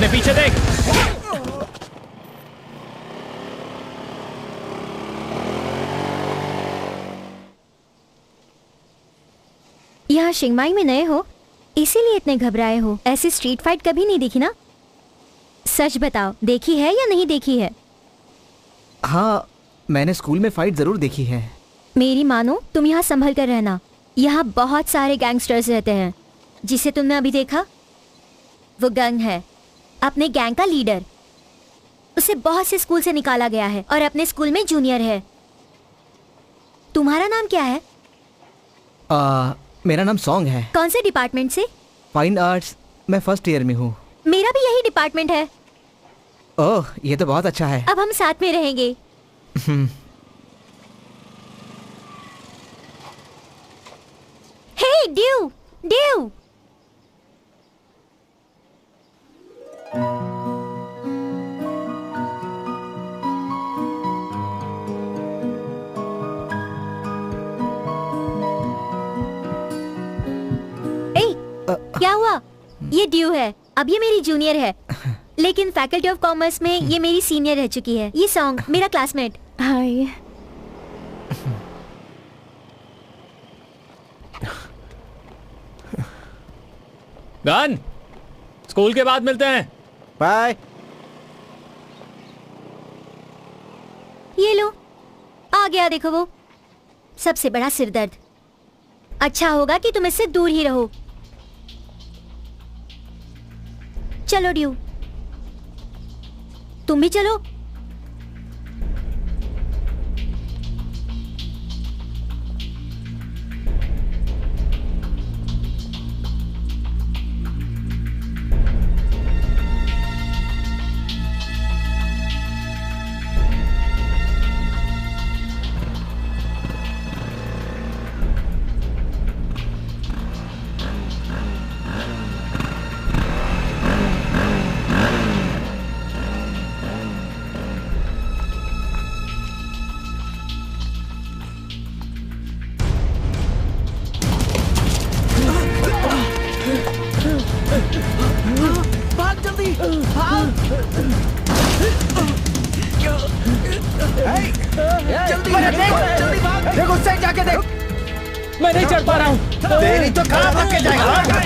अपने पीछे देख। यहाँ शिंगमाई में नए हो इसीलिए इतने घबराए हो। ऐसी स्ट्रीट फाइट कभी नहीं देखी ना? सच बताओ, देखी है या नहीं देखी है? हाँ, मैंने स्कूल में फाइट जरूर देखी है। मेरी मानो, तुम यहाँ संभल कर रहना। यहाँ बहुत सारे गैंगस्टर्स रहते हैं। जिसे तुमने अभी देखा वो गंग है, अपने गैंग का लीडर। उसे बहुत से स्कूल से निकाला गया है और अपने स्कूल में जूनियर है। तुम्हारा नाम क्या है? मेरा नाम सॉन्ग है। कौन से डिपार्टमेंट से? Fine arts. मैं फर्स्ट ईयर में हूँ। मेरा भी यही डिपार्टमेंट है। ओह, ये तो बहुत अच्छा है। अब हम साथ में रहेंगे। हे ड्यू, ड्यू। क्या हुआ? ये ड्यू है। अब ये मेरी जूनियर है, लेकिन फैकल्टी ऑफ कॉमर्स में ये मेरी सीनियर रह चुकी है। ये सॉन्ग मेरा क्लासमेट। हाय। गन, स्कूल के बाद मिलते हैं। बाय। ये लो, आ गया देखो वो सबसे बड़ा सिरदर्द। अच्छा होगा कि तुम इससे दूर ही रहो। चलो ड्यू, तुम भी चलो। देखो, उससे जाके देख। मैं नहीं चढ़ पा रहा हूँ। तेरी तो कहाँ भाग के जाएगा?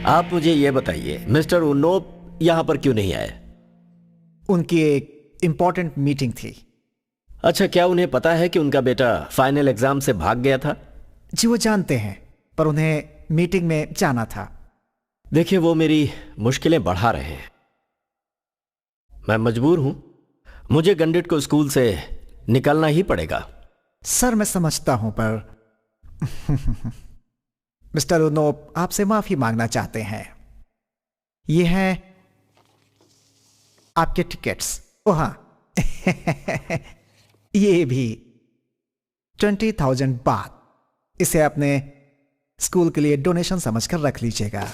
आप मुझे ये बताइए, मिस्टर उन्नोप यहाँ पर क्यों नहीं आए? उनकी एक इंपॉर्टेंट मीटिंग थी। अच्छा, क्या उन्हें पता है कि उनका बेटा फाइनल एग्जाम से भाग गया था? जी वो जानते हैं, पर उन्हें मीटिंग में जाना था। देखिए, वो मेरी मुश्किलें बढ़ा रहे हैं। मैं मजबूर हूं, मुझे गंडिट को स्कूल से निकलना ही पड़ेगा। सर मैं समझता हूं, पर मिस्टर उन्नोप आपसे माफी मांगना चाहते हैं। ये हैं आपके टिकट्स। ओ हाँ ये भी 20,000 बात। इसे अपने स्कूल के लिए डोनेशन समझकर रख लीजिएगा।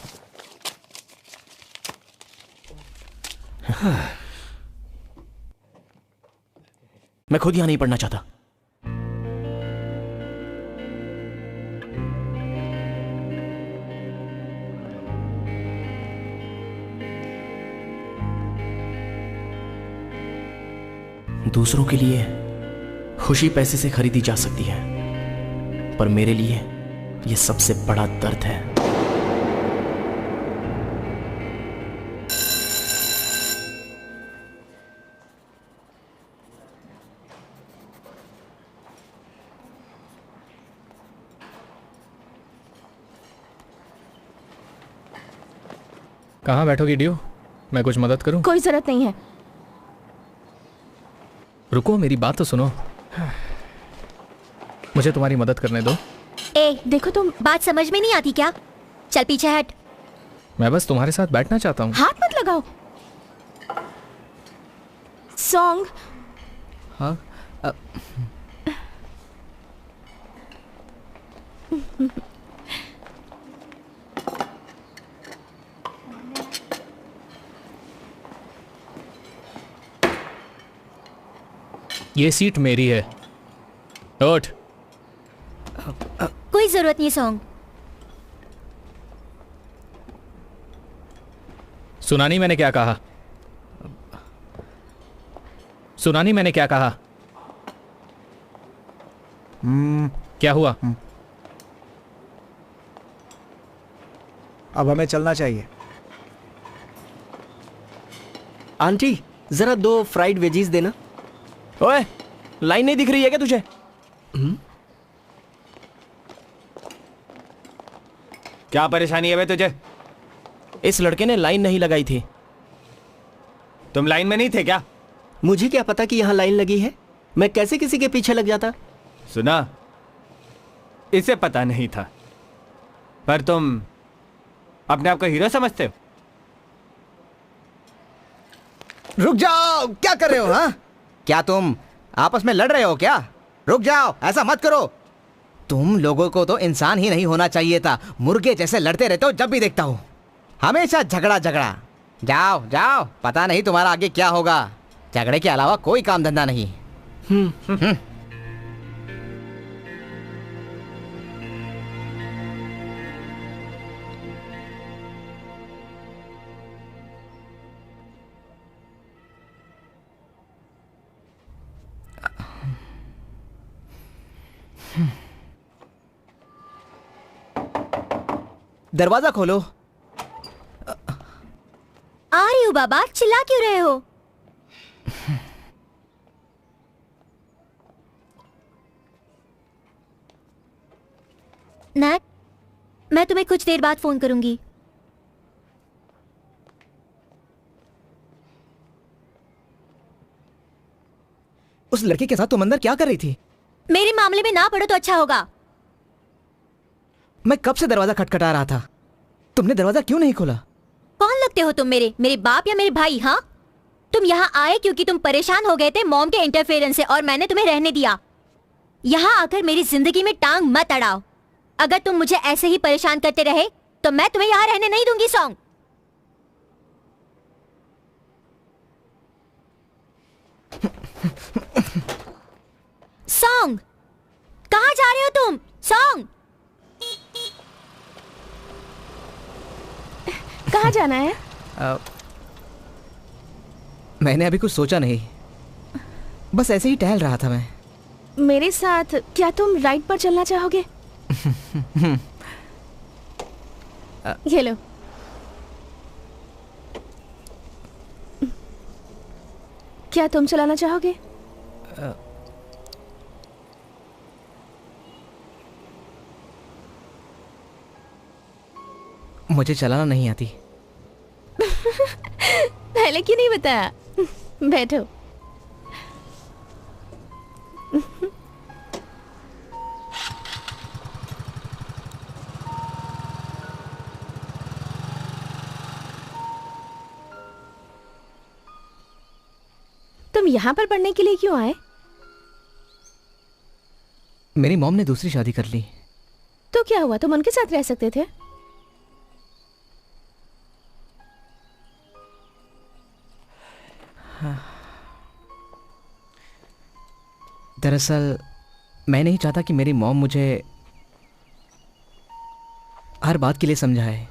मैं खुद यहां नहीं पढ़ना चाहता। दूसरों के लिए खुशी पैसे से खरीदी जा सकती है, पर मेरे लिए यह सबसे बड़ा दर्द है। कहाँ बैठोगी ड्यू? मैं कुछ मदद करूं? कोई जरूरत नहीं है। रुको, मेरी बात तो सुनो। मुझे तुम्हारी मदद करने दो। ए देखो, तुम बात समझ में नहीं आती क्या? चल पीछे हट। मैं बस तुम्हारे साथ बैठना चाहता हूँ। हाथ मत लगाओ। सॉन्ग। हाँ? ये सीट मेरी है, उठ। कोई जरूरत नहीं सॉन्ग। सुना नहीं मैंने क्या कहा? सुना नहीं मैंने क्या कहा? क्या हुआ? अब हमें चलना चाहिए। आंटी, जरा 2 फ्राइड वेजीज देना। ओए, लाइन नहीं दिख रही है क्या तुझे? क्या परेशानी है बे तुझे? इस लड़के ने लाइन नहीं लगाई थी। तुम लाइन में नहीं थे क्या? मुझे क्या पता कि यहाँ लाइन लगी है? मैं कैसे किसी के पीछे लग जाता? सुना, इसे पता नहीं था, पर तुम अपने आप को हीरो समझते हो। रुक जाओ, क्या कर रहे हो? हाँ, क्या तुम आपस में लड़ रहे हो क्या? रुक जाओ, ऐसा मत करो। तुम लोगों को तो इंसान ही नहीं होना चाहिए था, मुर्गे जैसे लड़ते रहते हो जब भी देखता हूँ। हमेशा झगड़ा झगड़ा। जाओ जाओ, पता नहीं तुम्हारा आगे क्या होगा। झगड़े के अलावा कोई काम धंधा नहीं। दरवाजा खोलो। आ रही हूँ बाबा, चिल्ला क्यों रहे हो? नैट, मैं तुम्हें कुछ देर बाद फोन करूंगी। उस लड़के के साथ तुम अंदर क्या कर रही थी? मेरे मामले में ना पड़ो तो अच्छा होगा। मैं कब से दरवाजा खटखटा रहा था, तुमने दरवाजा क्यों नहीं खोला? कौन लगते हो तुम मेरे बाप या मेरे भाई? हाँ, तुम यहाँ आए क्योंकि तुम परेशान हो गए थे मॉम के इंटरफेरेंस से, और मैंने तुम्हें रहने दिया। यहाँ आकर मेरी जिंदगी में टांग मत अड़ाओ। अगर तुम मुझे ऐसे ही परेशान करते रहे तो मैं तुम्हें यहाँ रहने नहीं दूंगी। सॉन्ग, सॉन्ग, कहाँ जा रहे हो तुम? सॉन्ग, कहाँ जाना है? मैंने अभी कुछ सोचा नहीं, बस ऐसे ही टहल रहा था मैं। मेरे साथ क्या तुम राइड पर चलना चाहोगे? ये लो। क्या तुम चलाना चाहोगे? मुझे चलाना नहीं आती। पहले क्यों नहीं बताया? बैठो। तुम यहाँ पर पढ़ने के लिए क्यों आए? मेरी मॉम ने दूसरी शादी कर ली। तो क्या हुआ, तुम उनके साथ रह सकते थे। दरअसल मैं नहीं चाहता कि मेरी मॉम मुझे हर बात के लिए समझाए।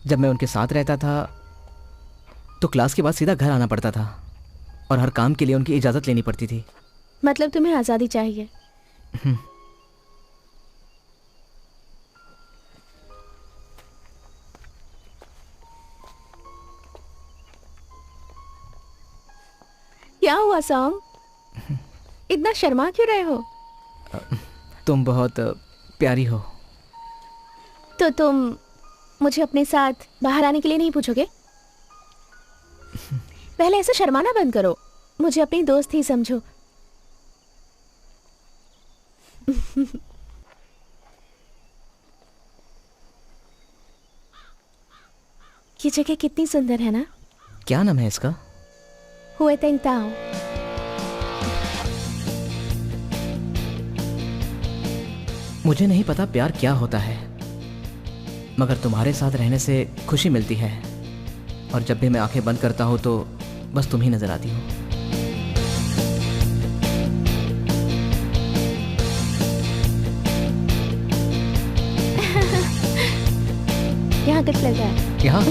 जब मैं उनके साथ रहता था तो क्लास के बाद सीधा घर आना पड़ता था, और हर काम के लिए उनकी इजाज़त लेनी पड़ती थी। मतलब तुम्हें आज़ादी चाहिए। क्या हुआ सॉन्ग, इतना शर्मा क्यों रहे हो? तुम बहुत प्यारी हो। तो तुम मुझे अपने साथ बाहर आने के लिए नहीं पूछोगे? पहले ऐसे शर्माना बंद करो, मुझे अपनी दोस्त ही समझो। ये जगह कितनी सुंदर है ना? क्या नाम है इसका? हुए तेंगताओ। मुझे नहीं पता प्यार क्या होता है, मगर तुम्हारे साथ रहने से खुशी मिलती है। और जब भी मैं आंखें बंद करता हूँ तो बस तुम ही नजर आती हो। यहाँ कैसा लग रहा है? यहाँ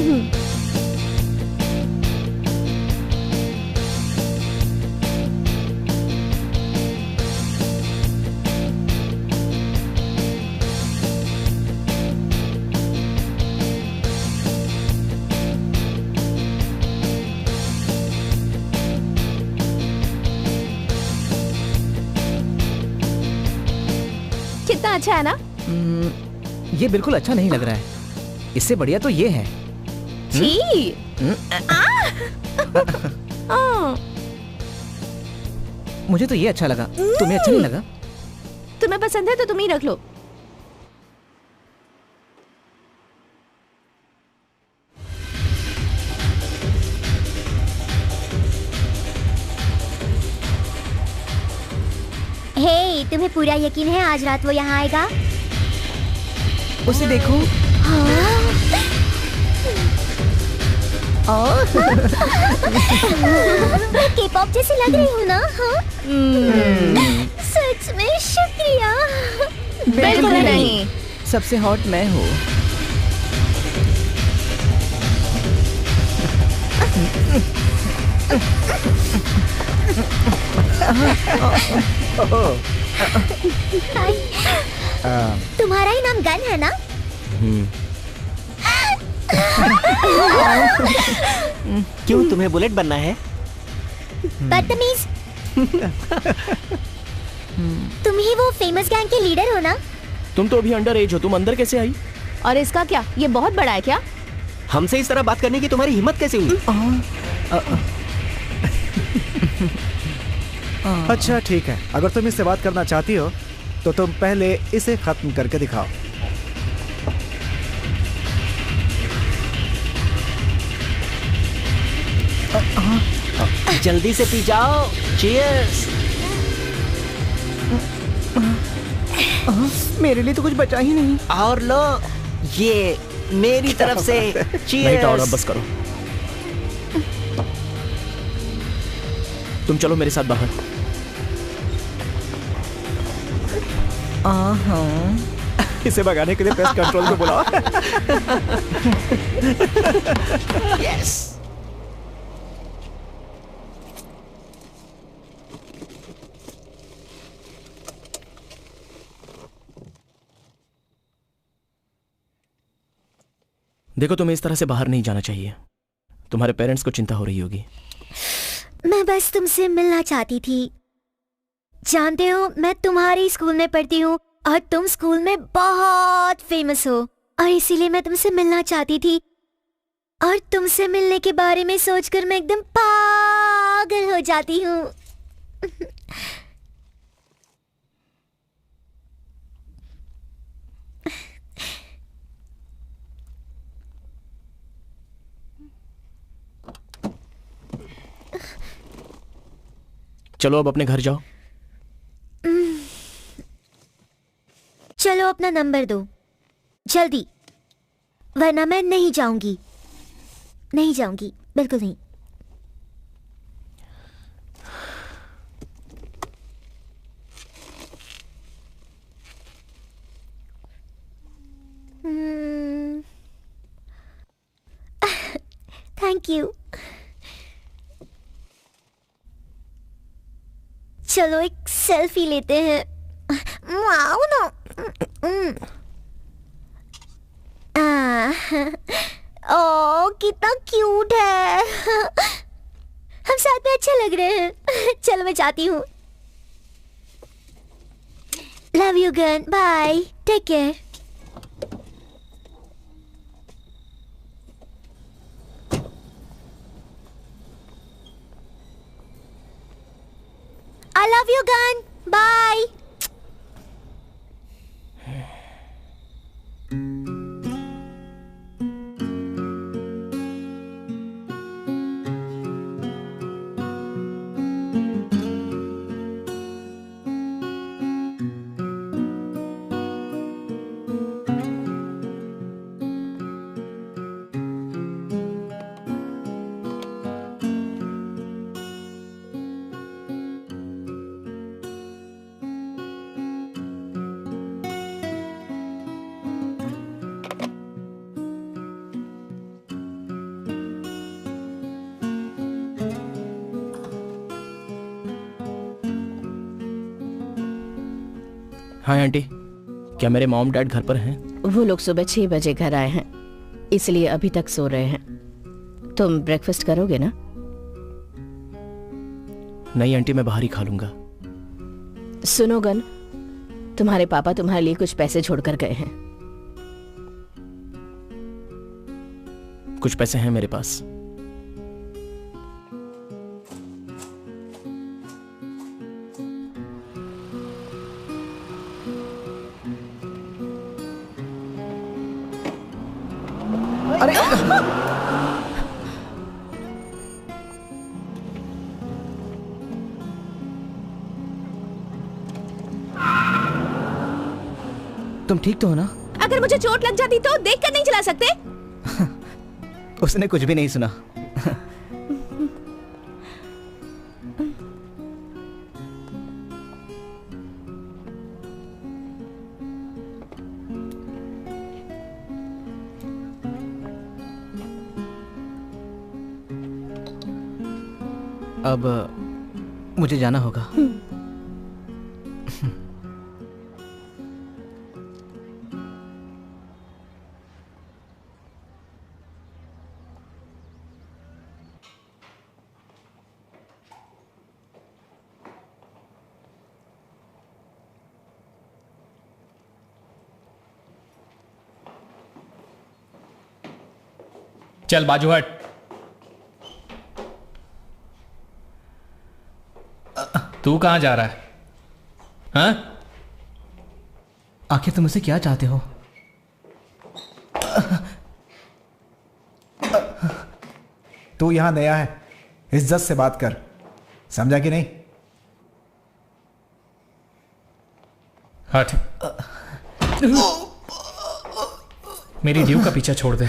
कितना अच्छा है ना? ये बिल्कुल अच्छा नहीं लग रहा है। इससे बढ़िया तो ये है। छी। मुझे तो ये अच्छा लगा, तुम्हें अच्छा नहीं लगा? तुम्हें पसंद है तो तुम ही रख लो। हे, तुम्हें पूरा यकीन है आज रात वो यहाँ आएगा? उसे देखो। मैं K-pop जैसी लग रही हूँ ना? हाँ? सच में शुक्रिया। बिल्कुल नहीं। सबसे हॉट मैं हूँ। तुम्हारा ही नाम गन है ना? क्यों, तुम्हें बुलेट बनना है? बदतमीज। तुम ही वो फेमस गैंग के लीडर हो ना? तुम तो अभी अंडर एज हो, तुम अंदर कैसे आई? और इसका क्या? ये बहुत बड़ा है क्या? हमसे इस तरह बात करने की तुम्हारी हिम्मत कैसे हुई? अच्छा ठीक है, अगर तुम इससे बात करना चाहती हो तो तुम पहले इसे खत्म करके दिखाओ। जल्दी से पी जाओ। चीयर्स। मेरे लिए तो कुछ बचा ही नहीं। और लो, ये मेरी तरफ से नहीं टावर, अब बस करो। तुम चलो मेरे साथ बाहर। इसे भगाने के लिए पेस्ट कंट्रोल को बुलाओ। यस। देखो, तुम्हें इस तरह से बाहर नहीं जाना चाहिए। तुम्हारे पेरेंट्स को चिंता हो रही होगी। मैं बस तुमसे मिलना चाहती थी। जानते हो, मैं तुम्हारी स्कूल में पढ़ती हूँ और तुम स्कूल में बहुत फेमस हो, और इसीलिए मैं तुमसे मिलना चाहती थी। और तुमसे मिलने के बारे में सोचकर मैं एकदम पागल हो जाती हूँ। चलो अब अपने घर जाओ। चलो अपना नंबर दो जल्दी, वरना मैं नहीं जाऊंगी। नहीं जाऊंगी, बिल्कुल नहीं। Thank you. चलो एक सेल्फी लेते हैं। Wow no. ओ कितना क्यूट है। हम साथ में अच्छे लग रहे हैं। चलो मैं जाती हूँ। Love you Gun, bye, take care. I love you, Gun. Bye. हाँ आंटी, क्या मेरे मॉम डैड घर पर हैं? वो लोग सुबह 6 बजे घर आए हैं, इसलिए अभी तक सो रहे हैं। तुम ब्रेकफास्ट करोगे ना? नहीं आंटी, मैं बाहर ही खा लूंगा। सुनो गन, तुम्हारे पापा तुम्हारे लिए कुछ पैसे छोड़कर गए हैं। कुछ पैसे हैं मेरे पास। अरे तुम ठीक तो हो ना? अगर मुझे चोट लग जाती तो देखकर नहीं चला सकते? उसने कुछ भी नहीं सुना। अब मुझे जाना होगा। चल बाजू हट। तू कहां जा रहा है? हाँ? आखिर तुम मुझसे क्या चाहते हो? तू यहां नया है, इज्जत से बात कर, समझा कि नहीं? हट। मेरी ड्यू का पीछा छोड़ दे।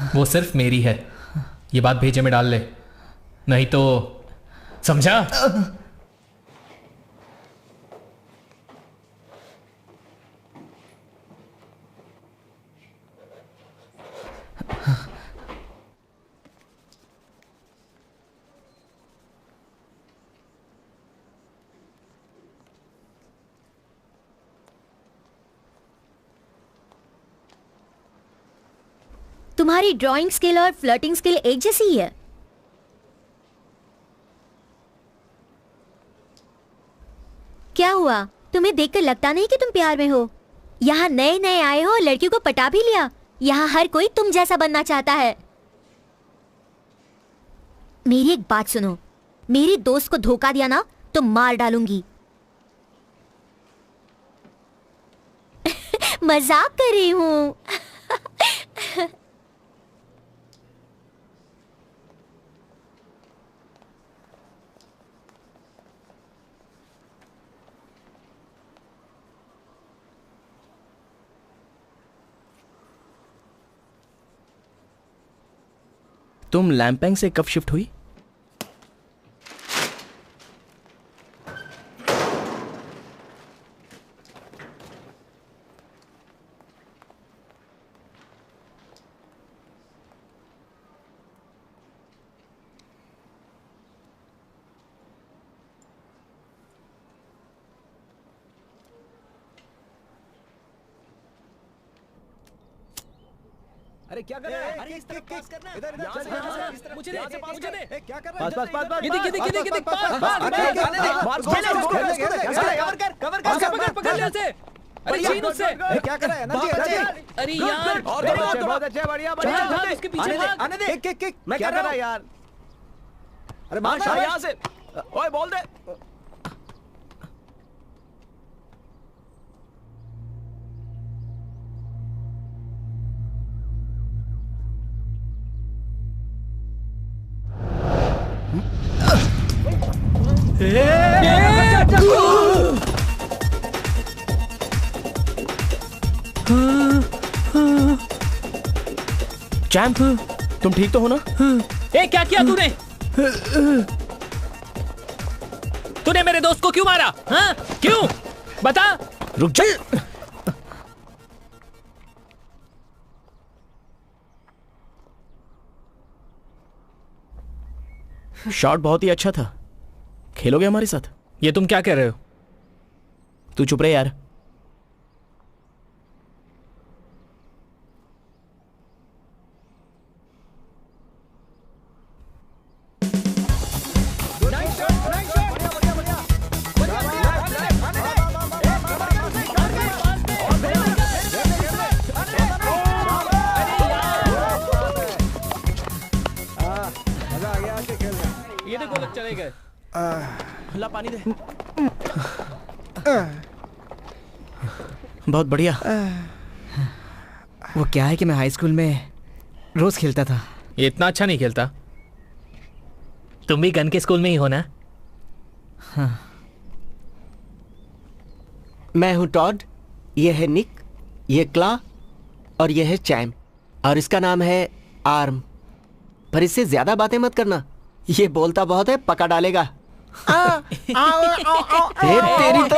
वो सिर्फ मेरी है, ये बात भेजे में डाल ले, नहीं तो समझा? तुम्हारी ड्राइंग स्किल और फ्लर्टिंग स्किल एक जैसी ही है। क्या हुआ? तुम्हें देखकर लगता नहीं कि तुम प्यार में हो। यहाँ नए नए आए हो और लड़कियों को पटा भी लिया। यहाँ हर कोई तुम जैसा बनना चाहता है। मेरी एक बात सुनो, मेरी दोस्त को धोखा दिया ना तो मार डालूंगी। मजाक कर रही हूँ। तुम लैम्पेंग से कब शिफ्ट हुई? अरे क्या कर रहा है? अरे इस तरफ पास करना। इधर इधर चल चल। मुझे दे, मुझे दे। क्या कर रहा है? पास पास पास। ये देख पास। मार कवर कर पकड़ ले उसे। अरे छीन उससे। क्या कर रहा है? अरे यार, बहुत अच्छे बढ़िया बढ़िया। उसके पीछे भाग। आने दे। किक मैं क्या कर रहा है यार? अरे मार यहां से। ओए बोल दे। चैंप, तुम ठीक तो हो ना? ए, क्या किया तूने? तूने मेरे दोस्त को क्यों मारा? हाँ? क्यों? बता। रुक जा। शॉट बहुत ही अच्छा था। खेलोगे हमारे साथ? ये तुम क्या कह रहे हो? तू चुप रहे यार। ये देखो लोग चले गए। ला पानी दे। बहुत बढ़िया। वो क्या है कि मैं हाई स्कूल में रोज खेलता था। ये इतना अच्छा नहीं खेलता। तुम भी गन के स्कूल में ही हो ना? हाँ। मैं हूं टॉड, ये है निक, ये क्ला और ये है चैम, और इसका नाम है आर्म। पर इससे ज्यादा बातें मत करना, ये बोलता बहुत है, पका डालेगा। तेरी तो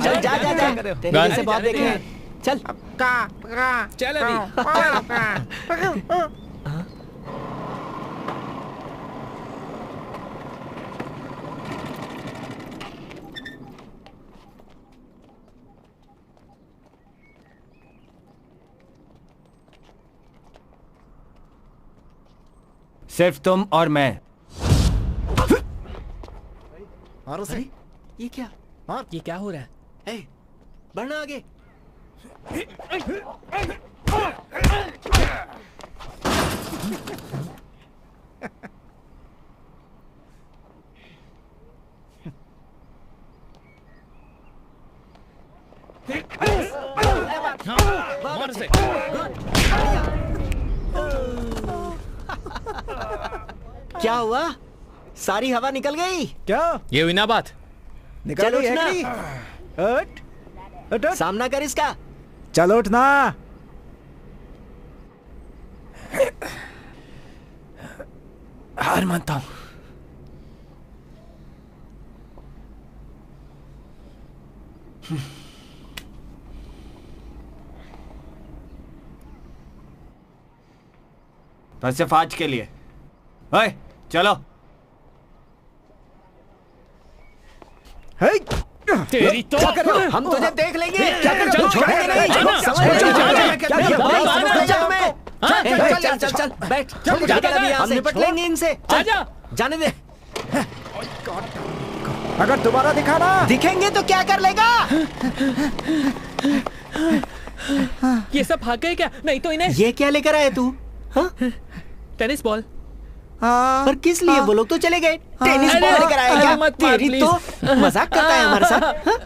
चल जा जा जा, तेरे से बहुत देखे हैं। चल चल अभी। सिर्फ तुम और मैं। और उसे ये क्या? ये क्या हो रहा है? ए, बढ़ना आगे। मार से। क्या हुआ? सारी हवा निकल गई क्या? ये हुई ना बात। निकल चल गई है उठना। कि नहीं? हट, हट, हट। सामना कर इसका। चल उठना। हार मानता हूं। बस सिर्फ आज के लिए। ओए, चलो। हे, तेरी तो हम तुझे देख लेंगे। क्या कर रहे हो? छोड़ेंगे नहीं। जाना। समझ नहीं चल, आ रहा। चल, क्या ये बात समझ तुम्हें? चल चल चल बैठ। जाकर अभी यहाँ से निपट लेंगे इनसे। आजा। जाने दे। अगर दोबारा दिखाना दिखेंगे तो क्या कर लेगा? ये सब भाग गए क्या? नहीं तो इन्हें ये क्या लेकर आए तू? हाँ? Tennis ball. पर किस लिए? वो लोग तो चले गए। टेनिस अरे, बॉल लेकर आए अरे क्या? मत मार, तेरी प्लीज। तो मजाक करता है हमारे साथ। हाँ?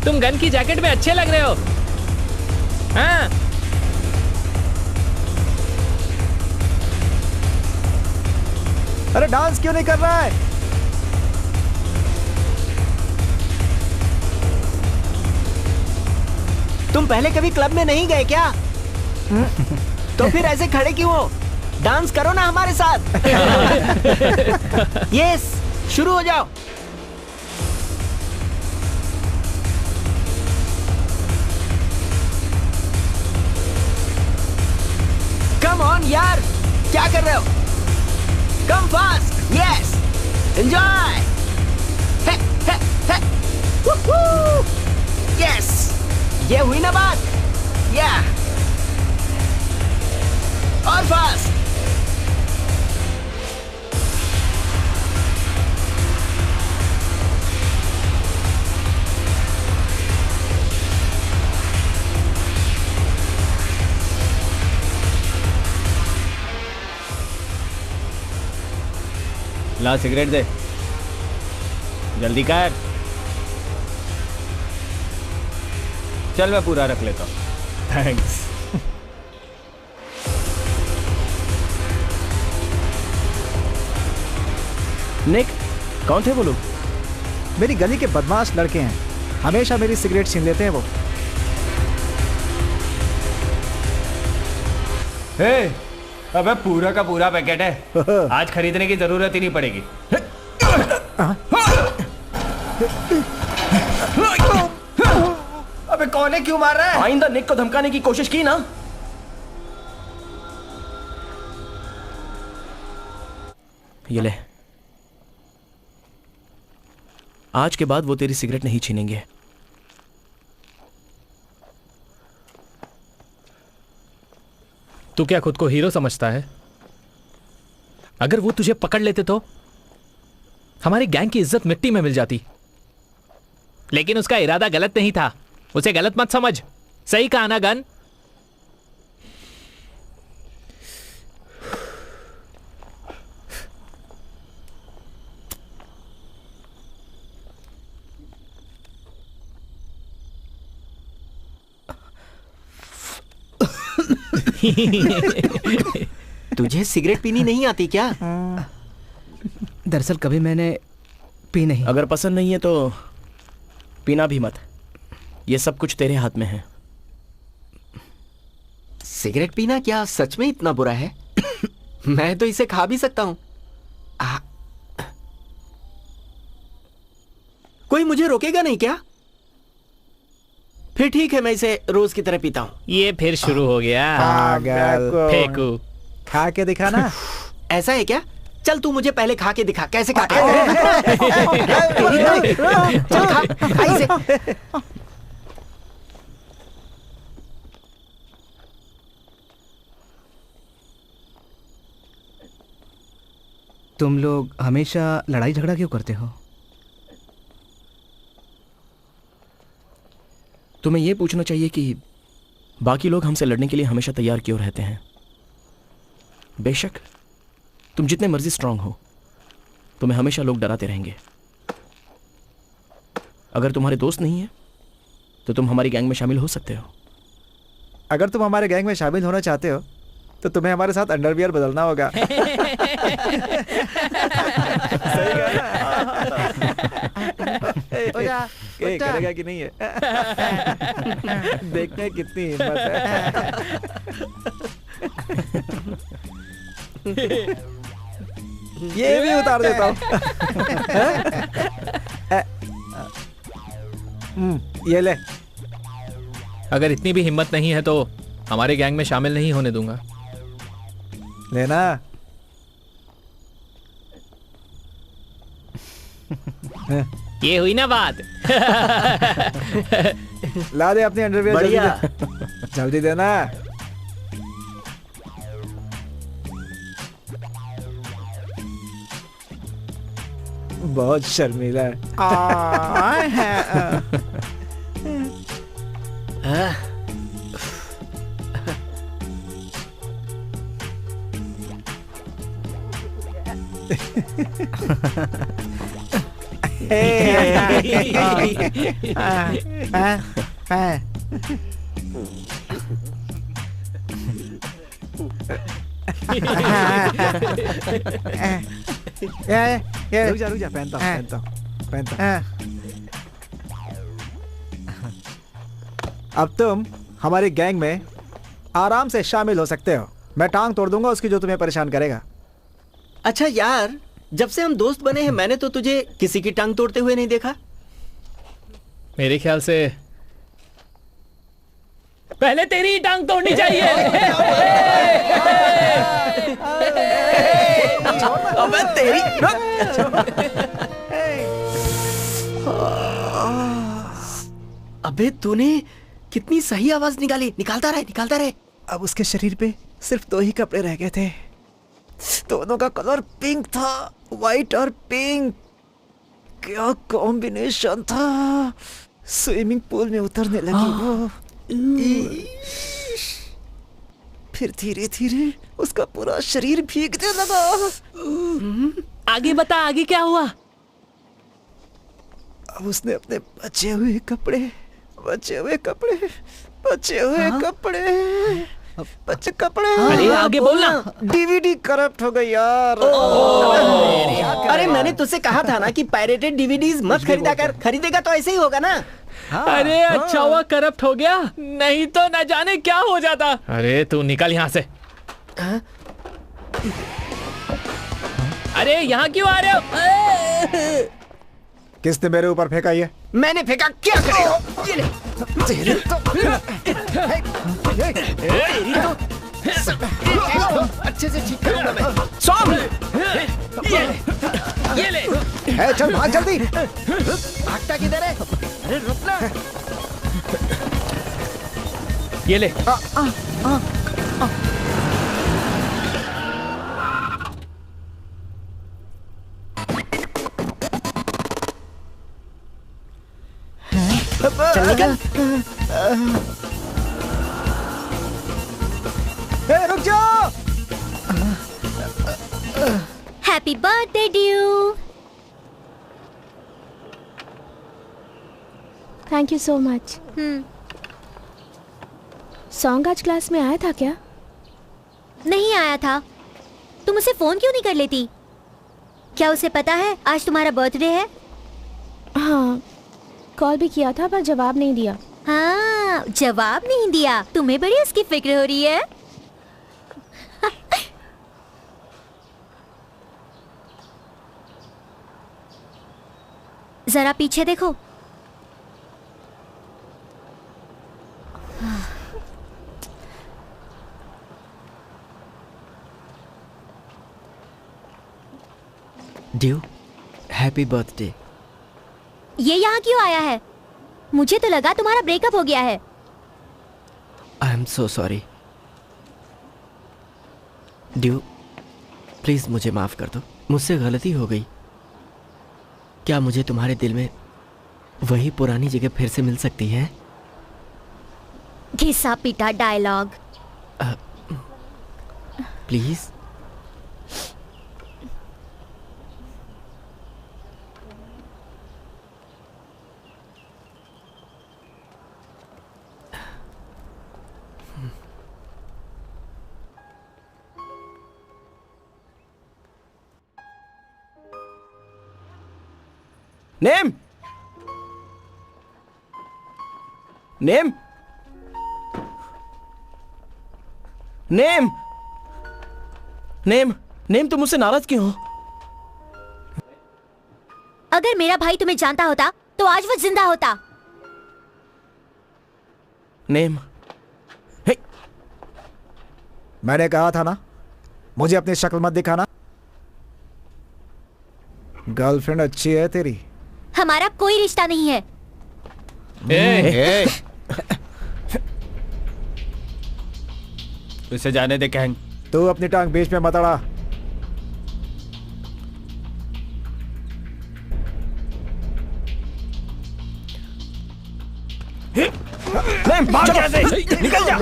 तुम गन की जैकेट में अच्छे लग रहे हो। हाँ। अरे डांस क्यों नहीं कर रहा है? तुम पहले कभी क्लब में नहीं गए क्या? तो फिर ऐसे खड़े क्यों हो? डांस करो ना हमारे साथ। यस, शुरू हो जाओ। कम ऑन यार, क्या कर रहे हो? Come fast, yes, enjoy. Yes, ये हुई ना बात? या और फास्ट। ला सिगरेट दे, जल्दी कर। चल मैं पूरा रख लेता हूँ। थैंक्स। निक, कौन थे वो लोग? मेरी गली के बदमाश लड़के हैं, हमेशा मेरी सिगरेट छीन लेते हैं वो। हे, अबे पूरा का पूरा पैकेट है, आज खरीदने की जरूरत ही नहीं पड़ेगी। अबे कौन है, क्यों मार रहा है? आइंदा निक को धमकाने की कोशिश की ना। ये ले, आज के बाद वो तेरी सिगरेट नहीं छीनेंगे। तू क्या खुद को हीरो समझता है? अगर वो तुझे पकड़ लेते तो हमारी गैंग की इज्जत मिट्टी में मिल जाती। लेकिन उसका इरादा गलत नहीं था, उसे गलत मत समझ। सही कहा ना गन? तुझे सिगरेट पीनी नहीं आती क्या? दरअसल कभी मैंने पी नहीं। अगर पसंद नहीं है तो पीना भी मत। ये सब कुछ तेरे हाथ में है। सिगरेट पीना क्या सच में इतना बुरा है? मैं तो इसे खा भी सकता हूं। कोई मुझे रोकेगा नहीं क्या? फिर ठीक है, मैं इसे रोज की तरह पीता हूं। ये फिर शुरू हो गया। पागल। फेंकू। खा के दिखा ना। ऐसा है क्या? चल तू मुझे पहले खा के दिखा, कैसे खाते हैं? चल खा इसे। तुम लोग हमेशा लड़ाई झगड़ा क्यों करते हो? तुम्हें यह पूछना चाहिए कि बाकी लोग हमसे लड़ने के लिए हमेशा तैयार क्यों रहते हैं। बेशक तुम जितने मर्जी स्ट्रांग हो, तुम्हें हमेशा लोग डराते रहेंगे। अगर तुम्हारे दोस्त नहीं है तो तुम हमारी गैंग में शामिल हो सकते हो। अगर तुम हमारे गैंग में शामिल होना चाहते हो तो तुम्हें हमारे साथ अंडरवियर बदलना होगा। सही कहा। करेगा कि नहीं है? देखते हैं कितनी हिम्मत है। ये भी उतार देता हूँ। ये ले। अगर इतनी भी हिम्मत नहीं है तो हमारे गैंग में शामिल नहीं होने दूंगा। लेना। ये हुई ना बात। ला दे अपनी अंडरवियर। बढ़िया। जल्दी देना। बहुत शर्मीला है। रुक जा पहनता हूँ। अब तुम हमारी गैंग में आराम से शामिल हो सकते हो। मैं टांग तोड़ दूंगा उसकी जो तुम्हें परेशान करेगा। अच्छा यार, जब से हम दोस्त बने हैं मैंने तो तुझे किसी की टांग तोड़ते हुए नहीं देखा। मेरे ख्याल से पहले तेरी ही टांग तोड़नी चाहिए। अबे तेरी अबे तूने कितनी सही आवाज निकाली। निकालता रहे। अब उसके शरीर पे सिर्फ 2 ही कपड़े रह गए थे। दोनों का कलर पिंक था, वाइट और पिंक। क्या कॉम्बिनेशन था। स्विमिंग पूल में उतरने लगी वो। फिर धीरे धीरे उसका पूरा शरीर भीगने लगा। आगे बता, आगे क्या हुआ? अब उसने अपने बचे हुए कपड़े अरे आगे बोलना। डीवीडी करप्ट हो गई यार। अरे मैंने तुझसे कहा था ना कि पायरेटेड डीवीडीज मत खरीदा कर। खरीदेगा तो ऐसे ही होगा ना। अरे अच्छा हुआ करप्ट हो गया, नहीं तो न जाने क्या हो जाता। अरे तू निकल यहाँ से। अरे यहाँ क्यों आ रहे हो? किसने मेरे ऊपर फेंका ये? मैंने फेंका, क्या करेगा? ये ले। तेरी तो अच्छे से ठीक करूंगा मैं। सॉम, ये ले। है, चल भाग जल्दी। भागता किधर है? अरे रुकना। ये ले। चल निकल। रुक जाओ। Happy birthday due. Thank you so much. Song आज क्लास में आया था क्या? नहीं आया था। तुम उसे फोन क्यों नहीं कर लेती? क्या उसे पता है आज तुम्हारा बर्थडे है? हाँ, कॉल भी किया था पर जवाब नहीं दिया। हाँ, जवाब नहीं दिया। तुम्हें बड़ी उसकी फिक्र हो रही है। जरा पीछे देखो। Due, happy birthday. ये यहाँ क्यों आया है? मुझे तो लगा तुम्हारा ब्रेकअप हो गया है। I am so sorry. Due, please मुझे माफ कर दो। मुझसे गलती हो गई। क्या मुझे तुम्हारे दिल में वही पुरानी जगह फिर से मिल सकती है? घिसा पिटा dialogue. Please. Name, name, name, name, name, तुम मुझसे नाराज क्यों हो? अगर मेरा भाई तुम्हें जानता होता तो आज वो जिंदा होता। नेम, हे, मैंने कहा था ना, मुझे अपनी शक्ल मत दिखाना। गर्लफ्रेंड अच्छी है तेरी। हमारा कोई रिश्ता नहीं है। उसे जाने दे कैंग। तू अपनी टांग बीच में मत अड़ा। नेम, भाग यहाँ से, निकल जा।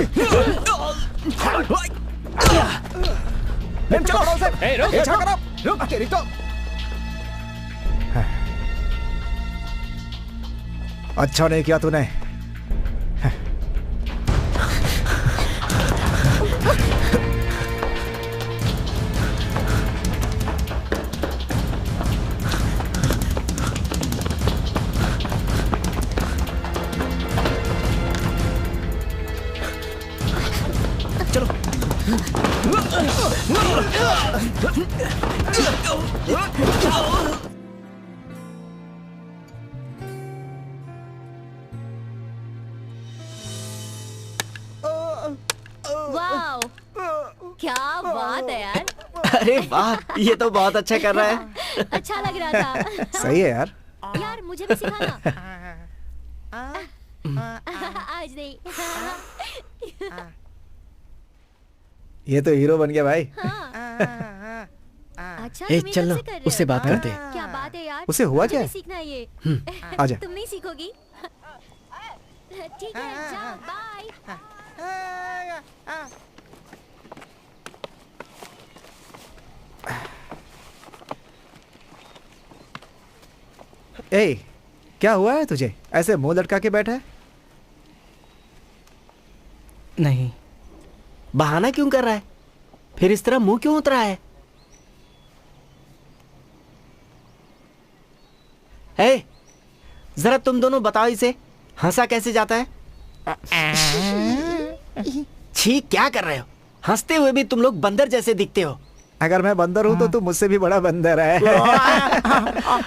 नेम, चलो। रुक तेरी तो। अच्छा नहीं किया तूने। वाओ, क्या बात है यार। अरे वाह, ये तो बहुत अच्छा कर रहा है। अच्छा लग रहा था। सही है यार। यार मुझे भी सिखाना। आज नहीं। ये तो हीरो बन गया भाई। अच्छा, ए, तुम ये चल ना, कब से कर रहे हो? उससे बात करते हैं। क्या बात है यार। उसे हुआ मुझे क्या भी है? सीखना है ये। आजा। तुम नहीं सीखोगी? ठीक है, जाओ, बाय। ए, क्या हुआ है तुझे? ऐसे मुंह लटका के बैठा है? नहीं, बहाना क्यों कर रहा है? फिर इस तरह मुंह क्यों उतरा है? ए, जरा तुम दोनों बताओ इसे, हंसा कैसे जाता है? छी, क्या कर रहे हो? हंसते हुए भी तुम लोग बंदर जैसे दिखते हो। अगर मैं बंदर हूं तो तू मुझसे भी बड़ा बंदर है।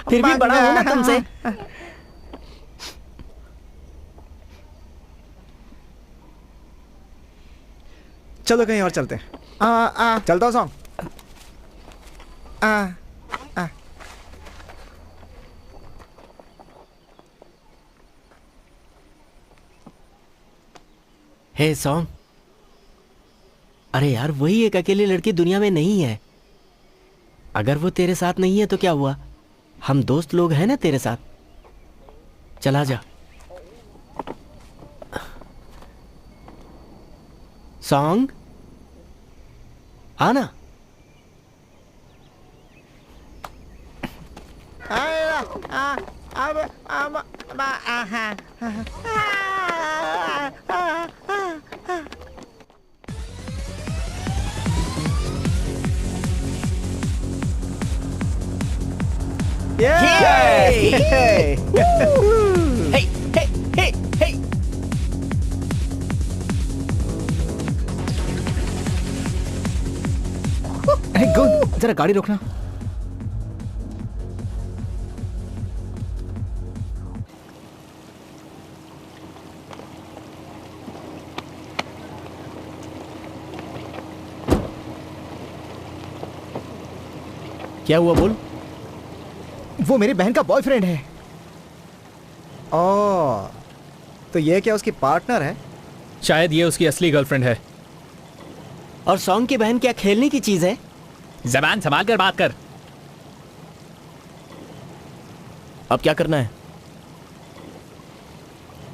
फिर भी बड़ा हो ना तुमसे। चलो कहीं और चलते हैं। चलता हूँ सॉन्ग। हे सॉन्ग, अरे यार, वही एक अकेली लड़की दुनिया में नहीं है। अगर वो तेरे साथ नहीं है तो क्या हुआ? हम दोस्त लोग हैं ना तेरे साथ। चला जा। सॉन्ग, आना। Yay! Hey, hey, hey, hey. अरे गुड, जरा गाड़ी रोकना। क्या हुआ बोल? वो मेरी बहन का बॉयफ्रेंड है। ओह, तो ये क्या उसकी पार्टनर है? शायद ये उसकी असली गर्लफ्रेंड है। और सॉन्ग की बहन क्या खेलने की चीज है? जबान संभाल कर बात कर। अब क्या करना है?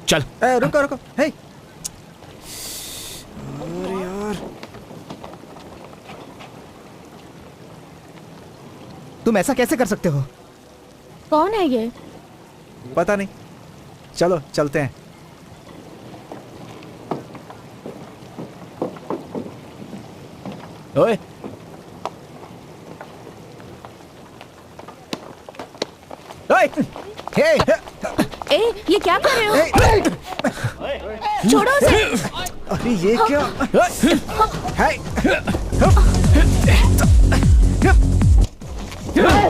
चल। रुको रुको, हे। अरे यार, तुम ऐसा कैसे कर सकते हो? कौन है ये? पता नहीं। चलो चलते हैं। ओए, ओए, हे, ए, ये क्या कर रहे हो? छोड़ो उसे। अरे ये क्या?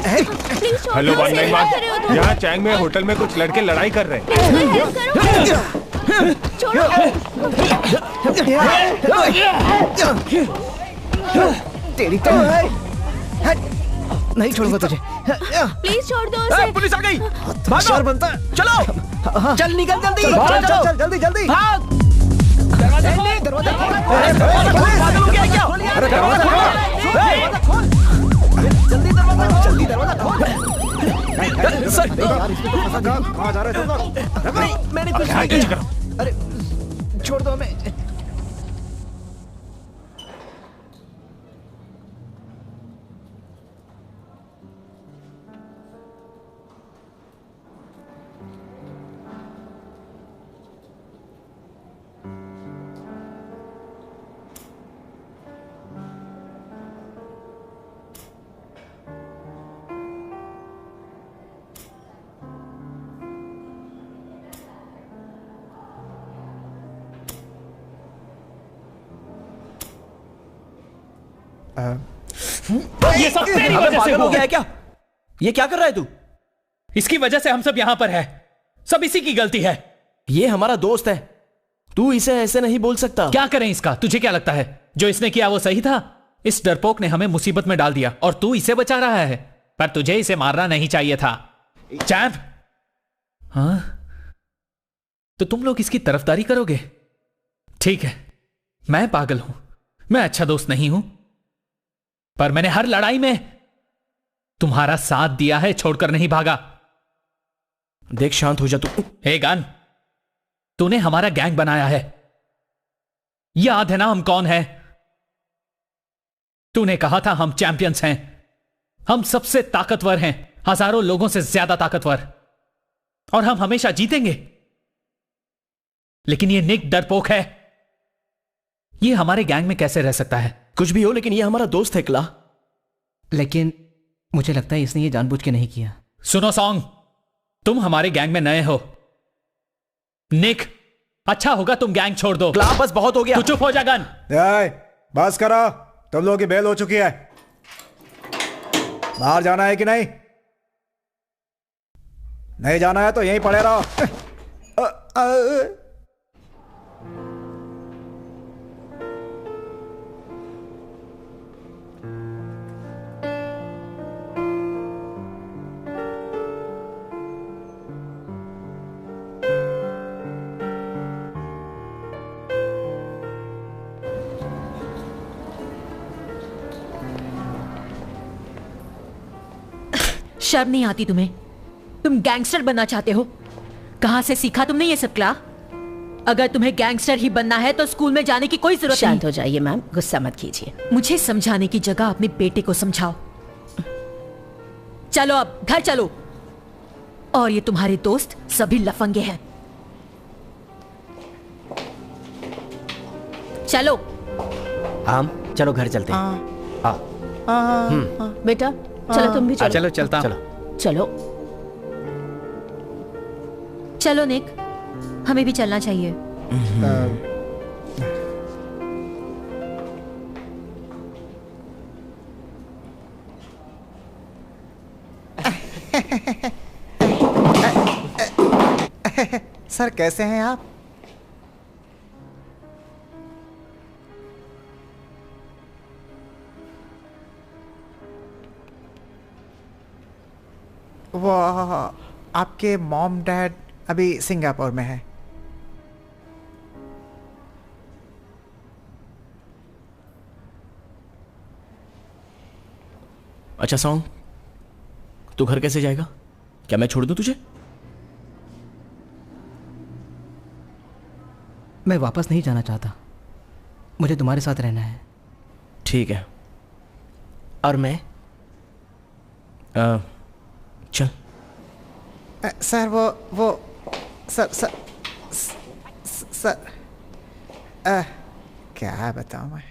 हे, प्लीज छोड़ो हेलो उसे। 191, क्या कर रहे हो तुम? यहाँ चैंग में होटल में कुछ लड़के लड़ाई कर रहे हैं। प्लीज कोई हेल्प करो। छोड़ो। तेरी तो नहीं छोड़ूंगा तुझे। प्लीज छोड़ दो उसे। पुलिस आ गई। होशियार बनता है। चलो, चल निकल जल्दी। चल चल चल, जल्दी जल्दी। दरवाजा खोल, दरवाजा खोल। पागल हो गया क्या? अरे दरवाजा खोल। जल्दी दरवाजा खोल, जल्दी दरवाजा खोल। यार, इसमें तो फंसा गया। कहाँ जा रहे तुम लोग? नहीं, मैंने कुछ नहीं किया। अरे छोड़ दो हमें। ये सब तेरी अबे वजह से पागल हो हुआ गया है। है क्या? ये क्या कर रहा है तू? इसकी वजह से हम सब यहां पर है। सब इसी की गलती है। ये हमारा दोस्त है, तू इसे ऐसे नहीं बोल सकता। क्या करें इसका? तुझे क्या लगता है जो इसने किया वो सही था? इस डरपोक ने हमें मुसीबत में डाल दिया और तू इसे बचा रहा है। पर तुझे इसे मारना नहीं चाहिए था। चैंप, हाँ, तो तुम लोग इसकी तरफदारी करोगे? ठीक है, मैं पागल हूं, मैं अच्छा दोस्त नहीं हूं, पर मैंने हर लड़ाई में तुम्हारा साथ दिया है, छोड़कर नहीं भागा। देख, शांत हो जा तू। हे गन, तूने हमारा गैंग बनाया है, याद है ना हम कौन है? तूने कहा था हम चैंपियंस हैं, हम सबसे ताकतवर हैं, हजारों लोगों से ज्यादा ताकतवर, और हम हमेशा जीतेंगे। लेकिन ये निक डरपोक है, ये हमारे गैंग में कैसे रह सकता है? कुछ भी हो, लेकिन ये हमारा दोस्त है क्ला। लेकिन मुझे लगता है इसने ये जानबूझ के नहीं किया। सुनो सॉन्ग, तुम हमारे गैंग में नए हो। निक, अच्छा होगा तुम गैंग छोड़ दो। क्ला, बस बहुत हो गया। तू चुप हो जा गन। बस करो, तुम लोगों की बेल हो चुकी है। बाहर जाना है कि नहीं? नहीं जाना है तो यहीं पड़े रहो। शर्म नहीं आती तुम्हें? तुम गैंगस्टर बनना चाहते हो? कहां से सीखा तुमने ये सब क्ला? अगर तुम्हें गैंगस्टर ही बनना है तो स्कूल में जाने की कोई जरूरत नहीं। शांत हो जाइए मैम, गुस्सा मत कीजिए। मुझे समझाने की जगह अपने बेटे को समझाओ। चलो अब घर चलो। और ये तुम्हारे दोस्त सभी लफंगे हैं। चलो। हम चलो घर चलते हैं। बेटा चलो, तुम भी चलो। चलो, चलता हूं। चलो। चलो निक, हमें भी चलना चाहिए। सर कैसे हैं आप? वो आपके मॉम डैड अभी सिंगापुर में है। अच्छा सॉन्ग, तू घर कैसे जाएगा? क्या मैं छोड़ दूं तुझे? मैं वापस नहीं जाना चाहता, मुझे तुम्हारे साथ रहना है। ठीक है। और मैं? चल। सर वो सर क्या बताऊं मैं?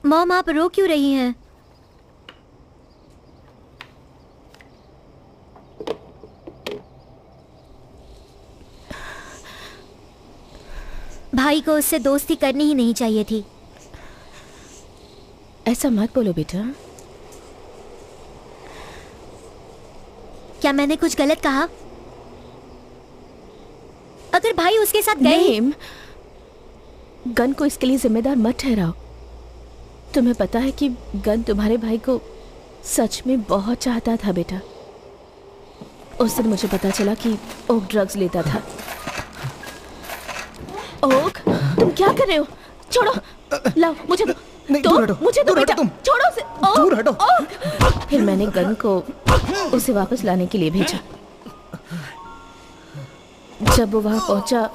मॉम, आप रो क्यों रही हैं? भाई को उससे दोस्ती करनी ही नहीं चाहिए थी। ऐसा मत बोलो बेटा। क्या मैंने कुछ गलत कहा? अगर भाई उसके साथ गए। नहीं, गन को इसके लिए जिम्मेदार मत ठहराओ। तुम्हें पता है कि गन तुम्हारे भाई को सच में बहुत चाहता था बेटा। उस दिन मुझे पता चला कि ओक ड्रग्स लेता था। ओक, तुम क्या कर रहे हो? छोड़ो, लाओ मुझे दो। नहीं, दो, दूर हटो, मुझे दो दूर बेटा। हटो तुम। छोड़ो उसे। ओक, दूर हटो। ओक। फिर मैंने गन को उसे वापस लाने के लिए भेजा। जब वो वहां पहुंचा,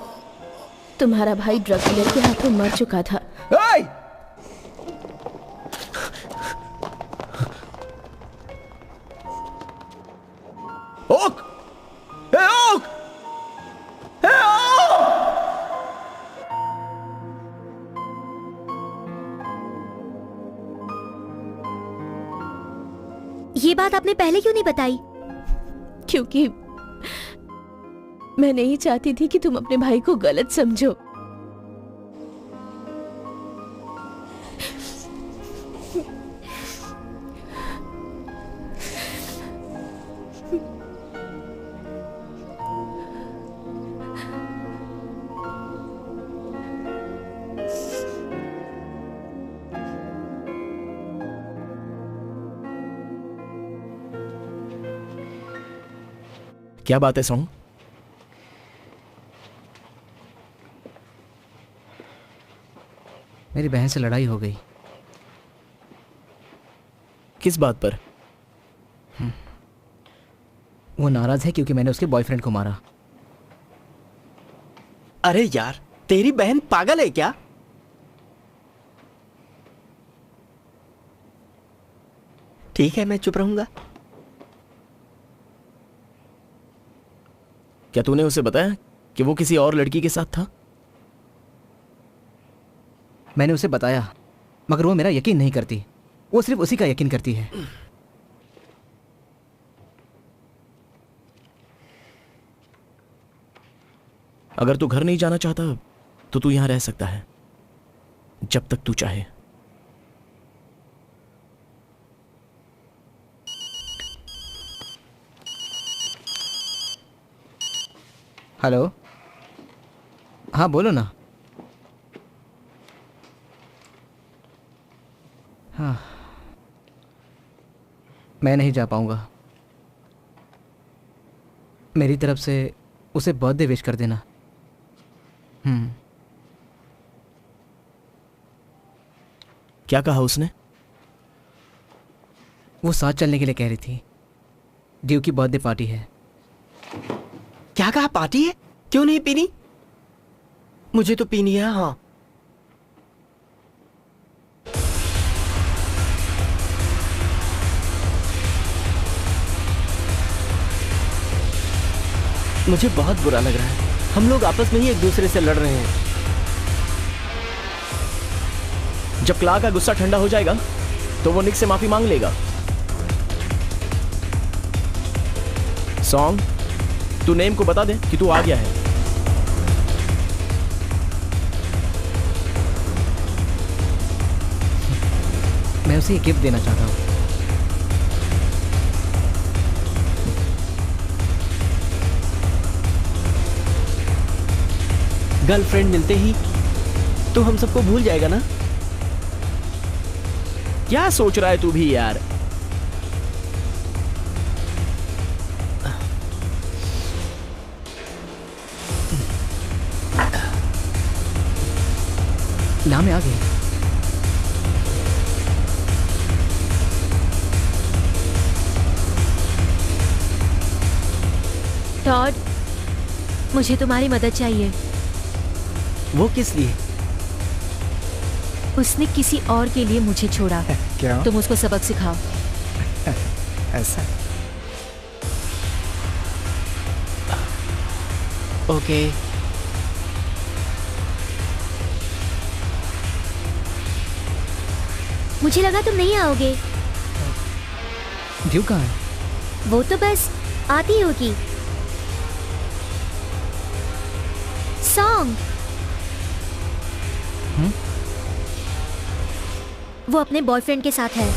तुम्हारा भाई ड्रग डीलर के हाथों मर चुका था। ओक! ए ओक! ए ओक! बात आपने पहले क्यों नहीं बताई? क्योंकि मैं नहीं चाहती थी कि तुम अपने भाई को गलत समझो। क्या बात है सॉन्ग? मेरी बहन से लड़ाई हो गई। किस बात पर? वो नाराज है क्योंकि मैंने उसके बॉयफ्रेंड को मारा। अरे यार, तेरी बहन पागल है क्या? ठीक है, मैं चुप रहूंगा। क्या तूने उसे बताया कि वो किसी और लड़की के साथ था? मैंने उसे बताया, मगर वो मेरा यकीन नहीं करती। वो सिर्फ उसी का यकीन करती है। अगर तू घर नहीं जाना चाहता तो तू यहां रह सकता है, जब तक तू चाहे। हेलो, हाँ बोलो ना। हाँ, मैं नहीं जा पाऊंगा। मेरी तरफ से उसे बर्थडे विश कर देना। क्या कहा उसने? वो साथ चलने के लिए कह रही थी। ड्यू की बर्थडे पार्टी है। क्या कहा? पार्टी है? क्यों नहीं पीनी? मुझे तो पीनी है। हाँ, मुझे बहुत बुरा लग रहा है। हम लोग आपस में ही एक दूसरे से लड़ रहे हैं। जब क्ला का गुस्सा ठंडा हो जाएगा तो वो निक से माफी मांग लेगा। सॉन्ग, तू नेम को बता दे कि तू आ गया है। मैं उसे एक गिफ्ट देना चाहता हूँ। गर्लफ्रेंड मिलते ही तो हम सबको भूल जाएगा ना? क्या सोच रहा है तू भी यार? ना मैं आ गई। टॉड, मुझे तुम्हारी मदद चाहिए। वो किस लिए? उसने किसी और के लिए मुझे छोड़ा। क्या? तुम उसको सबक सिखाओ। ऐसा? ओके। मुझे लगा तुम नहीं आओगे। ड्यू कहाँ है? वो तो बस आती होगी। सॉन्ग, वो अपने बॉयफ्रेंड के साथ है।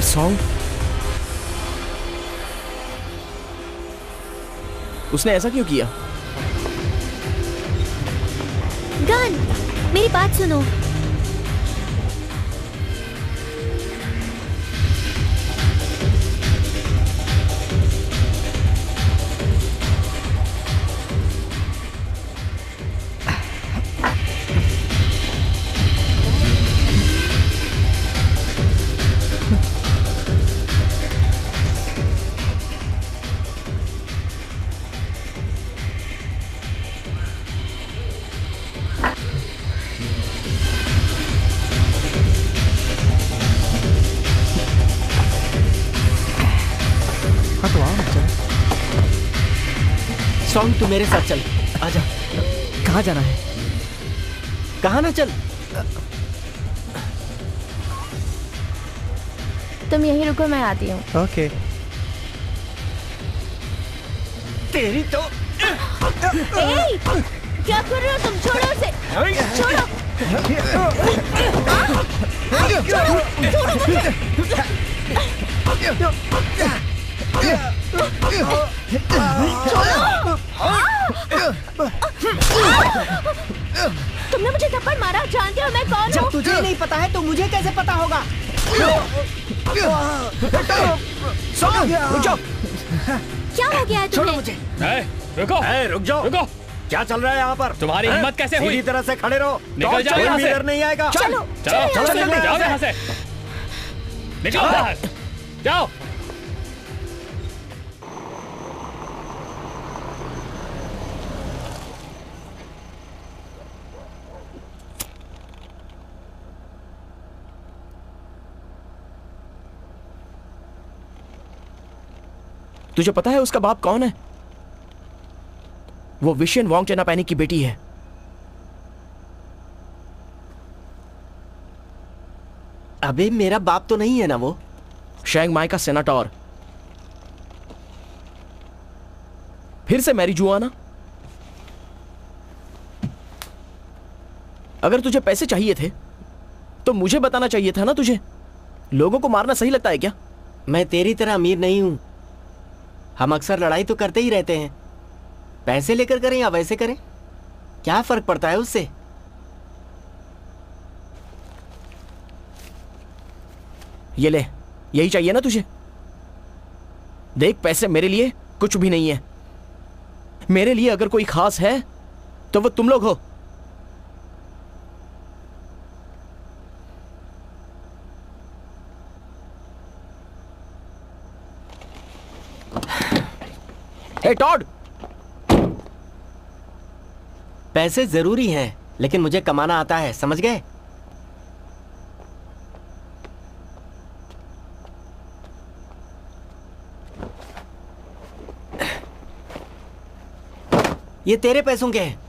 सॉन्ग, उसने ऐसा क्यों किया? गन, मेरी बात सुनो। सॉन्ग तू मेरे साथ चल, आजा। कहाँ जाना है? कहाँ ना चल। तुम यहीं रुको, मैं आती हूँ। ओके। तेरी तो ए, क्या कर रहे हो तुम? छोड़ो उसे, छोड़ो। छोड़ो तुमने मुझे थप्पड़ मारा, जानते हो मैं कौन हूँ? जब तुझे नहीं पता है तो मुझे कैसे पता होगा? रुक जाओ। क्या हो गया है तुम्हें? मुझे। रुको, रुक जाओ। रुको। क्या चल रहा है यहाँ पर? तुम्हारी हिम्मत कैसे हुई? सीधी तरह से खड़े रहो। निकल जाओ यहाँ से। इधर नहीं आएगा। चलो चलो चलो चलो, निकल जाओ यहाँ से। निकलो बाहर, जाओ। तुझे पता है उसका बाप कौन है? वो विशियन वोंग चेनापैनी की बेटी है। अबे मेरा बाप तो नहीं है ना वो? शैंग माई का सेनाटोर। फिर से मैरी जुआना। अगर तुझे पैसे चाहिए थे तो मुझे बताना चाहिए था ना तुझे। लोगों को मारना सही लगता है क्या? मैं तेरी तरह अमीर नहीं हूं। हम अक्सर लड़ाई तो करते ही रहते हैं। पैसे लेकर करें या वैसे करें, क्या फर्क पड़ता है उससे? ये ले, यही चाहिए ना तुझे? देख, पैसे मेरे लिए कुछ भी नहीं है। मेरे लिए अगर कोई खास है तो वो तुम लोग हो। हे टॉड, पैसे जरूरी हैं, लेकिन मुझे कमाना आता है, समझ गए? ये तेरे पैसों के हैं।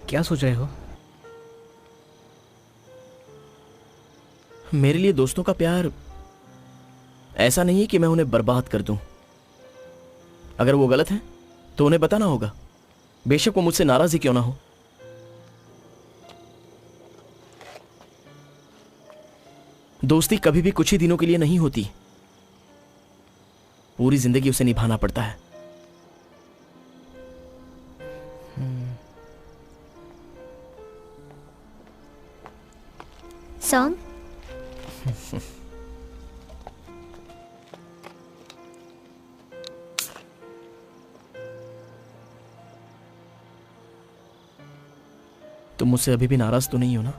क्या सोच रहे हो? मेरे लिए दोस्तों का प्यार ऐसा नहीं है कि मैं उन्हें बर्बाद कर दूं। अगर वो गलत है तो उन्हें बताना होगा, बेशक वो मुझसे नाराज ही क्यों ना हो। दोस्ती कभी भी कुछ ही दिनों के लिए नहीं होती, पूरी जिंदगी उसे निभाना पड़ता है। सॉन्ग तुम मुझसे अभी भी नाराज तो नहीं हो ना?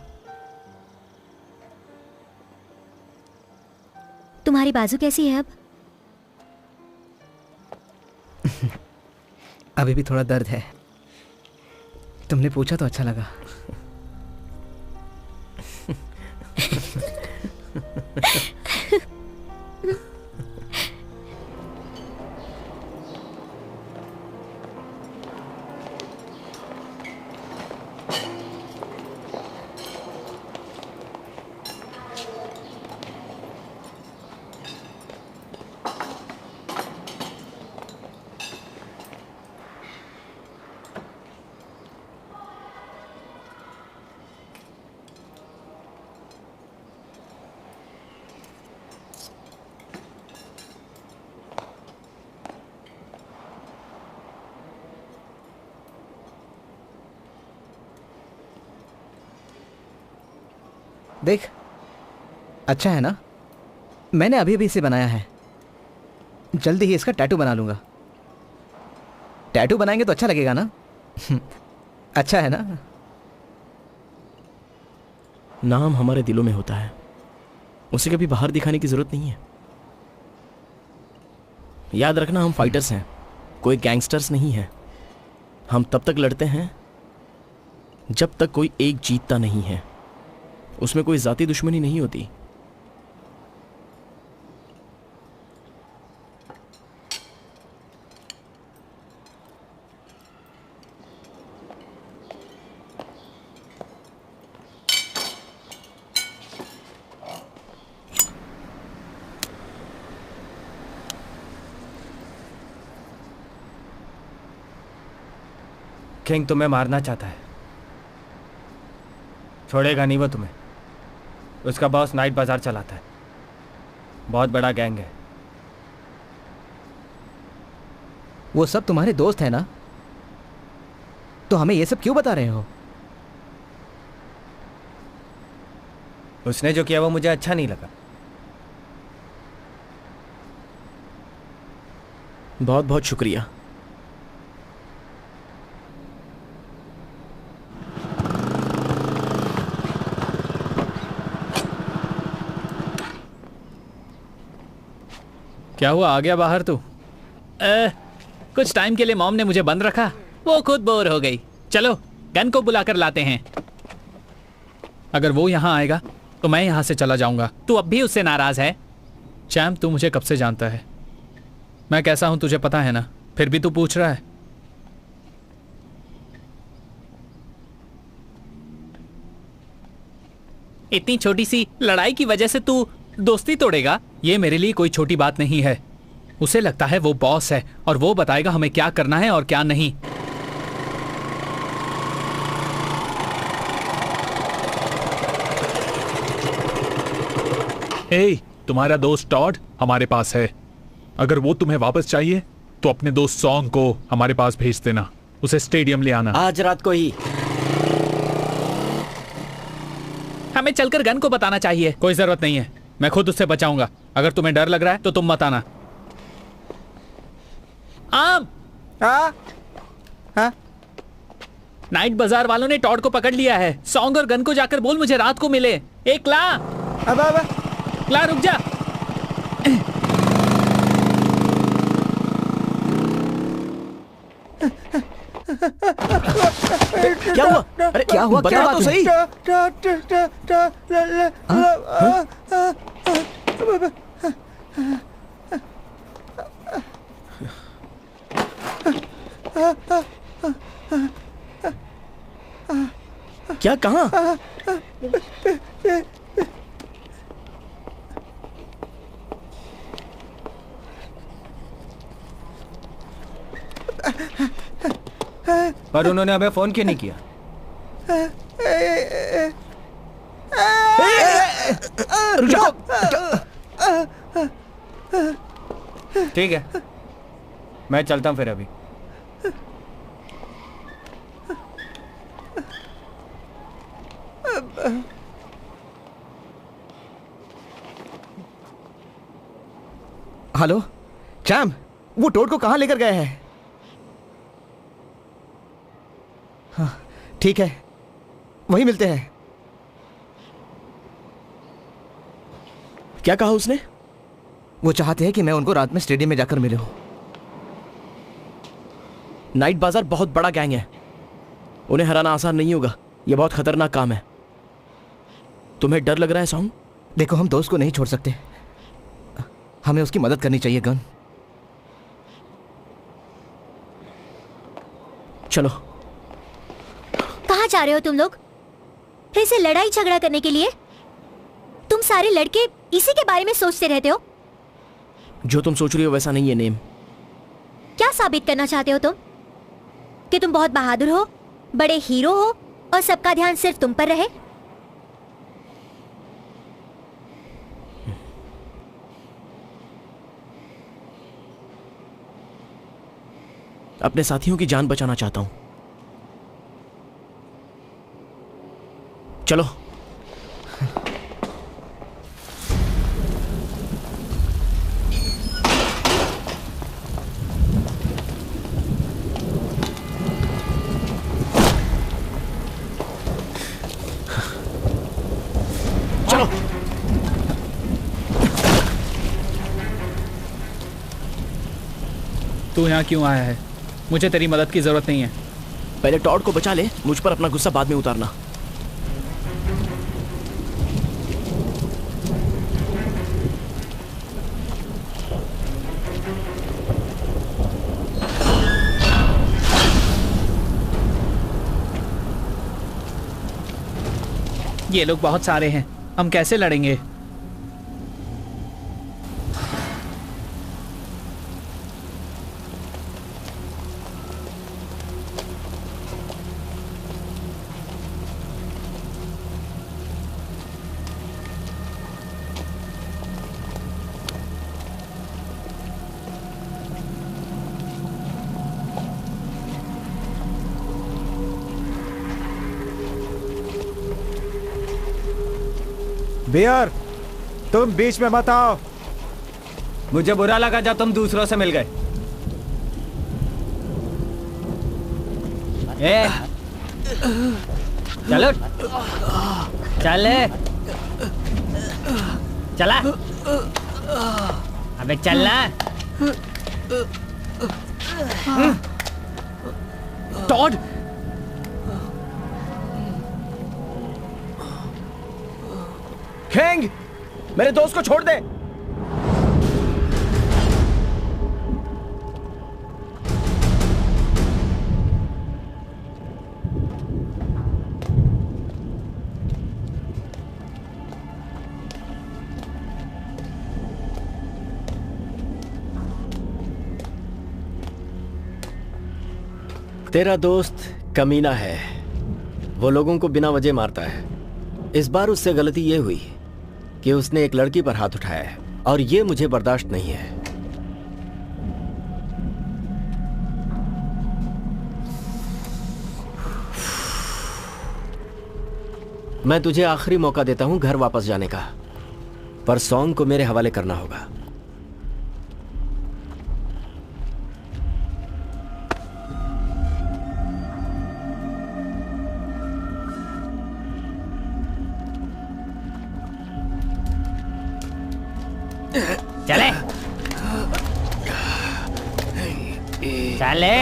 तुम्हारी बाजू कैसी है अब? अभी भी थोड़ा दर्द है। तुमने पूछा तो अच्छा लगा। देख, अच्छा है ना? मैंने अभी अभी इसे बनाया है, जल्दी ही इसका टैटू बना लूंगा। टैटू बनाएंगे तो अच्छा लगेगा ना? अच्छा है ना? नाम हमारे दिलों में होता है, उसे कभी बाहर दिखाने की जरूरत नहीं है। याद रखना, हम फाइटर्स हैं, कोई गैंगस्टर्स नहीं हैं। हम तब तक लड़ते हैं जब तक कोई एक जीतता नहीं है। उसमें कोई जाती दुश्मनी नहीं होती। किंग तुम्हें मारना चाहता है, छोड़ेगा नहीं वो तुम्हें। उसका बॉस नाइट बाजार चलाता है, बहुत बड़ा गैंग है। वो सब तुम्हारे दोस्त हैं ना? तो हमें ये सब क्यों बता रहे हो? उसने जो किया वो मुझे अच्छा नहीं लगा। बहुत बहुत शुक्रिया। क्या हुआ, आ गया बाहर तू? कुछ टाइम के लिए मॉम ने मुझे बंद रखा, वो खुद बोर हो गई। चलो गन को बुलाकर लाते हैं। अगर वो यहाँ आएगा तो मैं यहाँ से चला जाऊंगा। तू अब भी उससे नाराज है? चैम, तू मुझे कब से जानता है, मैं कैसा हूं तुझे पता है ना, फिर भी तू पूछ रहा है। इतनी छोटी सी लड़ाई की वजह से तू दोस्ती तोड़ेगा? ये मेरे लिए कोई छोटी बात नहीं है। उसे लगता है वो बॉस है और वो बताएगा हमें क्या करना है और क्या नहीं। ए, तुम्हारा दोस्त टॉड हमारे पास है। अगर वो तुम्हें वापस चाहिए तो अपने दोस्त सॉन्ग को हमारे पास भेज देना, उसे स्टेडियम ले आना आज रात को ही। हमें चलकर गन को बताना चाहिए। कोई जरूरत नहीं है, मैं खुद उससे बचाऊंगा। अगर तुम्हें डर लग रहा है तो तुम मत आना। आम, नाइट बाजार वालों ने टॉड को पकड़ लिया है। सॉन्ग और गन को जाकर बोल मुझे रात को मिले। एक क्ला रुक जा। क्या हुआ? अरे क्या हुआ? बता तो सही। क्या, कहाँ? पर उन्होंने हमें फोन क्यों नहीं किया? ठीक है, मैं चलता हूं फिर अभी। हेलो चैम, वो टोड को कहाँ लेकर गए हैं? हाँ ठीक है, वहीं मिलते हैं। क्या कहा उसने? वो चाहते हैं कि मैं उनको रात में स्टेडियम में जाकर मिलूं। नाइट बाजार बहुत बड़ा गैंग है, उन्हें हराना आसान नहीं होगा। यह बहुत खतरनाक काम है। तुम्हें डर लग रहा है सॉन्ग? देखो, हम दोस्त को नहीं छोड़ सकते, हमें उसकी मदद करनी चाहिए। गन, चलो। कहाँ जा रहे हो तुम लोग? फिर से लड़ाई झगड़ा करने के लिए? तुम सारे लड़के इसी के बारे में सोचते रहते हो। जो तुम सोच रही हो वैसा नहीं है नेम। क्या साबित करना चाहते हो तुम? कि तुम बहुत बहादुर हो, बड़े हीरो हो और सबका ध्यान सिर्फ तुम पर रहे? अपने साथियों की जान बचाना चाहता हूं। चलो। तू यहाँ क्यों आया है? मुझे तेरी मदद की जरूरत नहीं है। पहले टॉड को बचा ले, मुझ पर अपना गुस्सा बाद में उतारना। ये लोग बहुत सारे हैं, हम कैसे लड़ेंगे? बियर, तुम बीच में मत आओ। मुझे बुरा लगा जब तुम दूसरों से मिल गए। ए, चलो, चले, चला, अबे चलना। टॉड, खेंग, मेरे दोस्त को छोड़ दे। तेरा दोस्त कमीना है, वो लोगों को बिना वजह मारता है। इस बार उससे गलती ये हुई कि उसने एक लड़की पर हाथ उठाया है और ये मुझे बर्दाश्त नहीं है। मैं तुझे आखिरी मौका देता हूं घर वापस जाने का, पर सॉन्ग को मेरे हवाले करना होगा। चले, चले।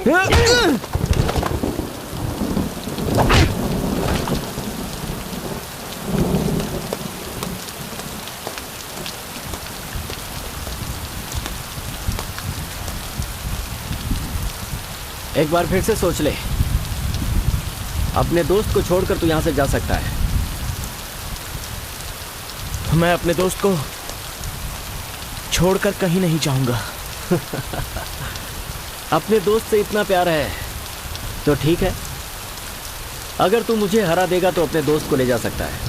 एक बार फिर से सोच ले, अपने दोस्त को छोड़कर तू यहां से जा सकता है। मैं अपने दोस्त को छोड़कर कहीं नहीं जाऊंगा। अपने दोस्त से इतना प्यार है तो ठीक है, अगर तू मुझे हरा देगा तो अपने दोस्त को ले जा सकता है।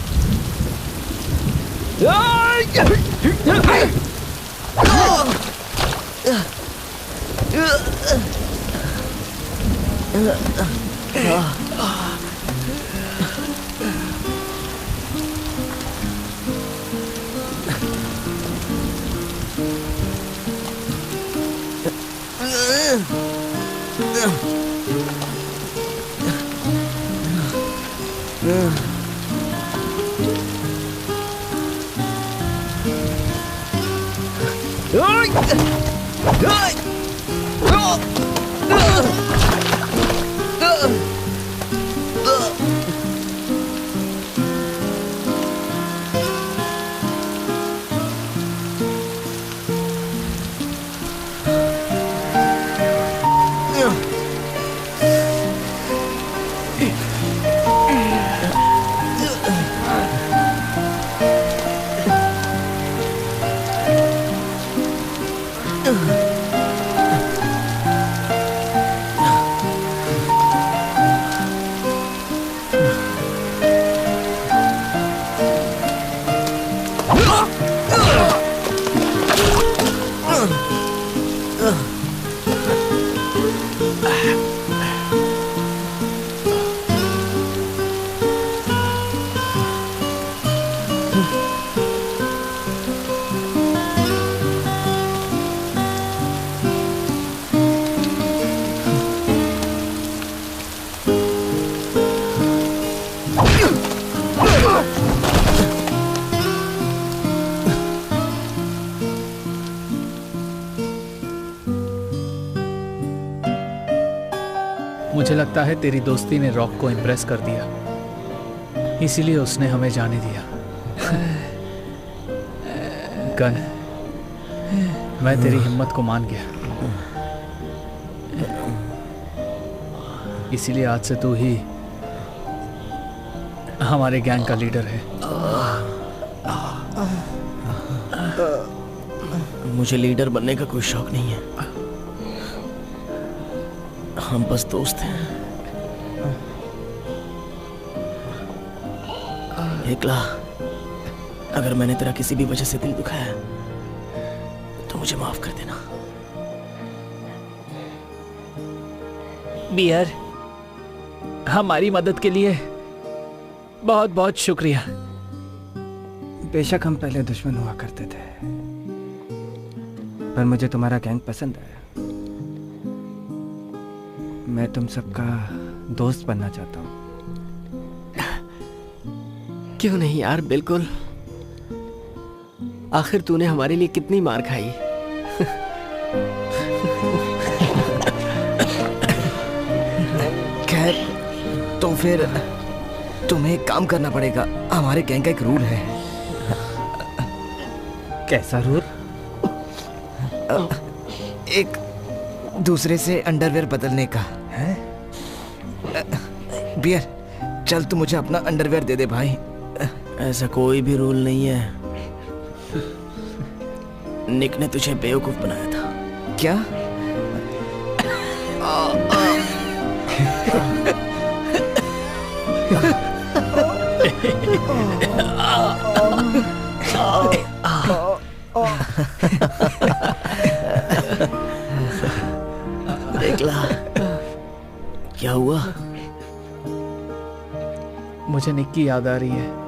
मुझे लगता है तेरी दोस्ती ने रॉक को इम्प्रेस कर दिया, इसीलिए उसने हमें जाने दिया। गन, मैं तेरी हिम्मत को मान गया, इसीलिए आज से तू ही हमारे गैंग का लीडर है। मुझे लीडर बनने का कोई शौक नहीं है, हम बस दोस्त हैं। एकला, अगर मैंने तेरा किसी भी वजह से दिल दुखाया तो मुझे माफ कर देना। बियर, हमारी मदद के लिए बहुत बहुत शुक्रिया। बेशक हम पहले दुश्मन हुआ करते थे, पर मुझे तुम्हारा गैंग पसंद आया। मैं तुम सबका दोस्त बनना चाहता हूँ। क्यों नहीं यार, बिल्कुल। आखिर तूने हमारे लिए कितनी मार खाई। खैर, तो फिर तुम्हें एक काम करना पड़ेगा। हमारे गैंग का एक रूल है। कैसा रूल? एक दूसरे से अंडरवेयर बदलने का है। बियर, चल तू मुझे अपना अंडरवेयर दे दे भाई। ऐसा कोई भी रूल नहीं है, निक ने तुझे बेवकूफ बनाया था। क्या? एकला, क्या हुआ? मुझे निक की याद आ रही है।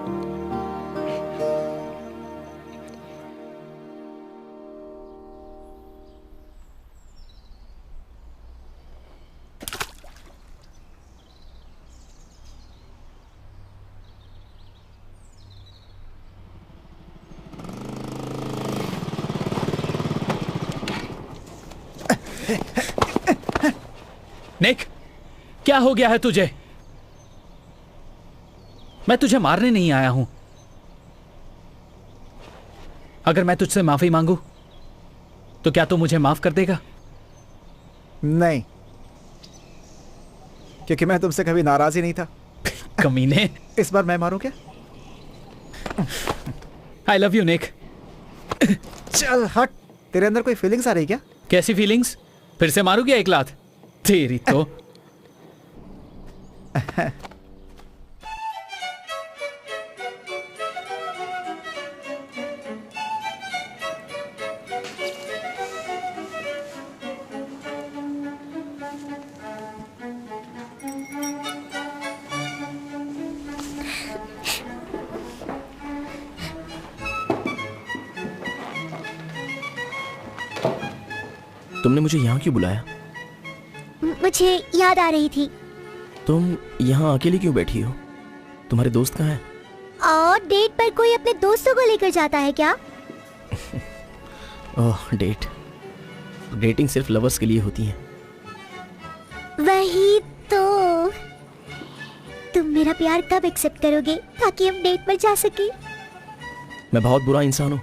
निक, क्या हो गया है तुझे? मैं तुझे मारने नहीं आया हूं। अगर मैं तुझसे माफी मांगू तो क्या तू मुझे माफ कर देगा? नहीं, क्योंकि मैं तुमसे कभी नाराज ही नहीं था। कमीने। इस बार मैं मारूं क्या? आई लव यू निक। चल हट। तेरे अंदर कोई फीलिंग्स आ रही क्या? कैसी फीलिंग्स? फिर से मारू क्या एक लात? तेरी तो। तुमने मुझे यहाँ क्यों बुलाया? मुझे याद आ रही थी। तुम यहाँ अकेली क्यों बैठी हो? तुम्हारे दोस्त कहाँ हैं? और डेट पर कोई अपने दोस्तों को लेकर जाता है क्या? ओह, डेट। डेटिंग सिर्फ लवर्स के लिए होती है। वही तो। तुम मेरा प्यार कब एक्सेप्ट करोगे ताकि हम डेट पर जा सके? मैं बहुत बुरा इंसान हूँ।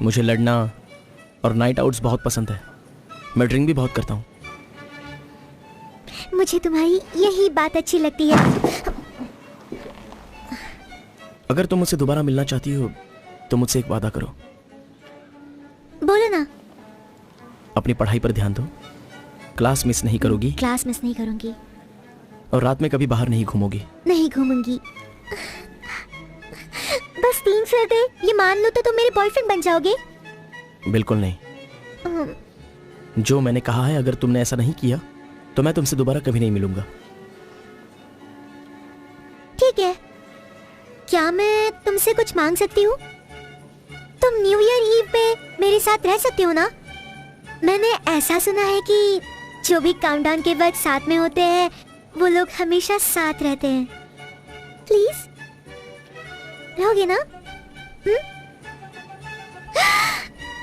मुझे लड़ना और नाइट आउट्स बहुत पसंद है। मैं ड्रिंक भी बहुत करता हूँ। मुझे तुम्हारी यही बात अच्छी लगती है। अगर तुम मुझसे दोबारा मिलना चाहती हो तो मुझसे एक वादा करो। बोलो ना। अपनी पढ़ाई पर ध्यान दो, क्लास मिस नहीं करोगी, क्लास मिस नहीं करूंगी, और रात में कभी बाहर नहीं घूमोगी। नहीं घूमूंगी। बस 3 शर्तें, ये मान लो तो तुम मेरे बॉयफ्रेंड बन जाओगे? बिल्कुल नहीं। जो मैंने कहा है, अगर तुमने ऐसा नहीं किया तो मैं तुमसे दोबारा कभी नहीं मिलूंगा। ठीक है। क्या मैं तुमसे कुछ मांग सकती हूँ? तुम न्यू ईयर ईव पे मेरे साथ रह सकते हो ना? मैंने ऐसा सुना है कि जो भी काउंटडाउन के वक्त साथ में होते हैं वो लोग हमेशा साथ रहते हैं। प्लीज रहोगे ना?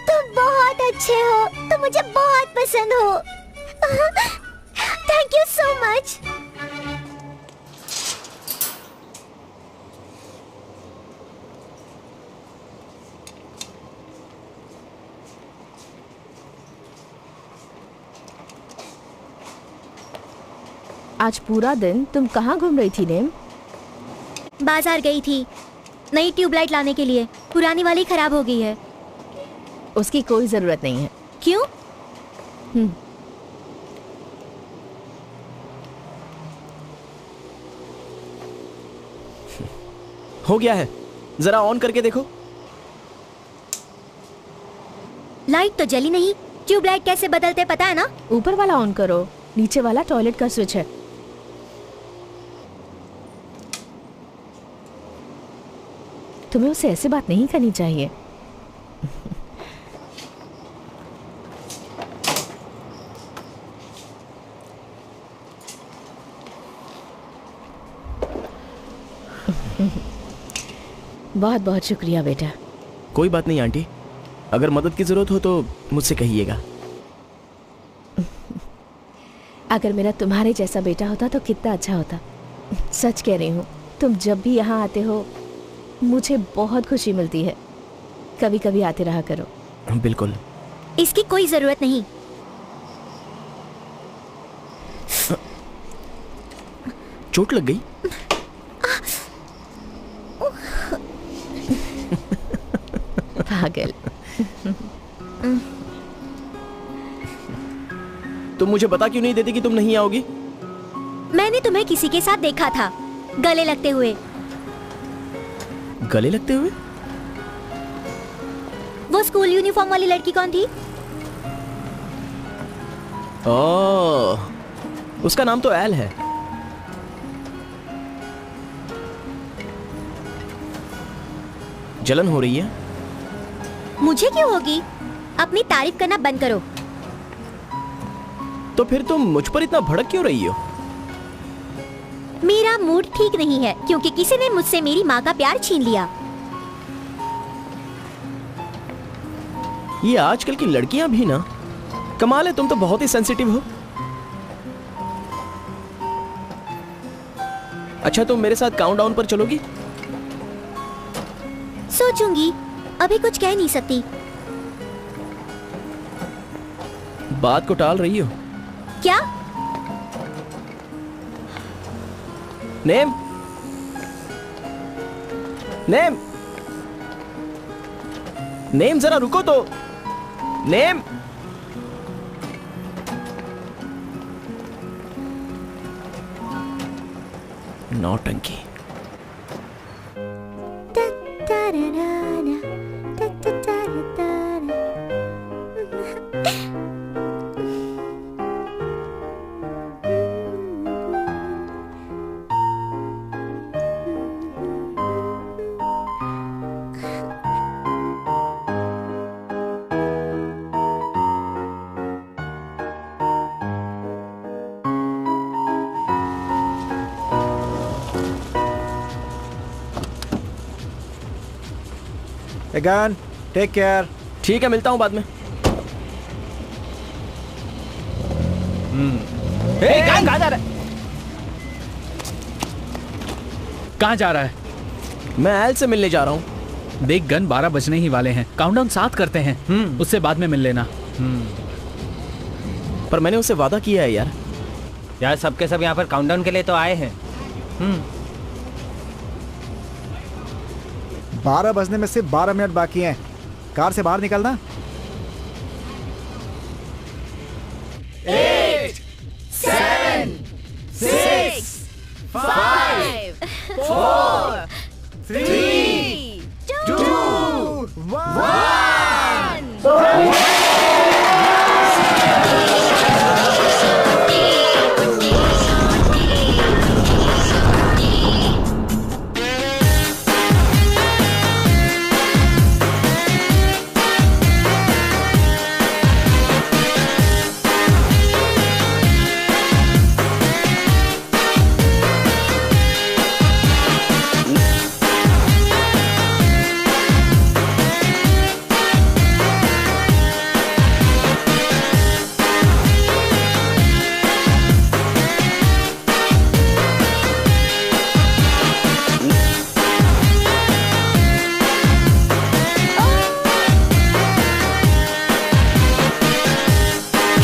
तुम बहुत अच्छे हो, तुम मुझे बहुत पसंद हो। Thank you so much. आज पूरा दिन तुम कहाँ घूम रही थी नेम? बाजार गई थी नई ट्यूबलाइट लाने के लिए। पुरानी वाली खराब हो गई है। उसकी कोई जरूरत नहीं है। क्यों? हो गया है, जरा ऑन करके देखो। लाइट तो जली नहीं। ट्यूबलाइट कैसे बदलते पता है ना? ऊपर वाला ऑन करो, नीचे वाला टॉयलेट का स्विच है। तुम्हें उससे ऐसे बात नहीं करनी चाहिए। बहुत बहुत शुक्रिया बेटा। कोई बात नहीं आंटी, अगर मदद की जरूरत हो तो मुझसे कहिएगा। अगर मेरा तुम्हारे जैसा बेटा होता तो कितना अच्छा होता। सच कह रही हूँ, तुम जब भी यहाँ आते हो मुझे बहुत खुशी मिलती है। कभी कभी आते रहा करो। बिल्कुल। इसकी कोई जरूरत नहीं। चोट लग गई? पागल। तुम मुझे बता क्यों नहीं देती कि तुम नहीं आओगी? मैंने तुम्हें किसी के साथ देखा था, गले लगते हुए। गले लगते हुए? वो स्कूल यूनिफॉर्म वाली लड़की कौन थी? ओह, उसका नाम तो एल है। जलन हो रही है? मुझे क्यों होगी? अपनी तारीफ करना बंद करो। तो फिर तुम मुझ पर इतना भड़क क्यों रही हो? मेरा मूड ठीक नहीं है क्योंकि किसी ने मुझसे मेरी माँ का प्यार छीन लिया। ये आजकल की लड़कियां भी ना, कमाल है, तुम तो बहुत ही सेंसिटिव हो। अच्छा, तुम मेरे साथ काउंटडाउन पर चलोगी? सोचूंगी, अभी कुछ कह नहीं सकती। बात को टाल रही हो क्या? नेम, नेम, नेम, जरा रुको तो। नेम, नौटंकी। Gun, take care. ठीक है, मिलता हूं बाद में। कहाँ जा रहा है? कहाँ जा रहा है? मैं एल से मिलने जा रहा हूं। देख गन, 12 बजने ही वाले हैं। काउंटडाउन 7 करते हैं, उससे बाद में मिल लेना। पर मैंने उससे वादा किया है यार। यार सबके सब यहाँ पर काउंटडाउन के लिए तो आए हैं। 12 बजने में सिर्फ 12 मिनट बाकी हैं। कार से बाहर निकलना। 8, 7, 6, 5, 4, 3, 2, 1।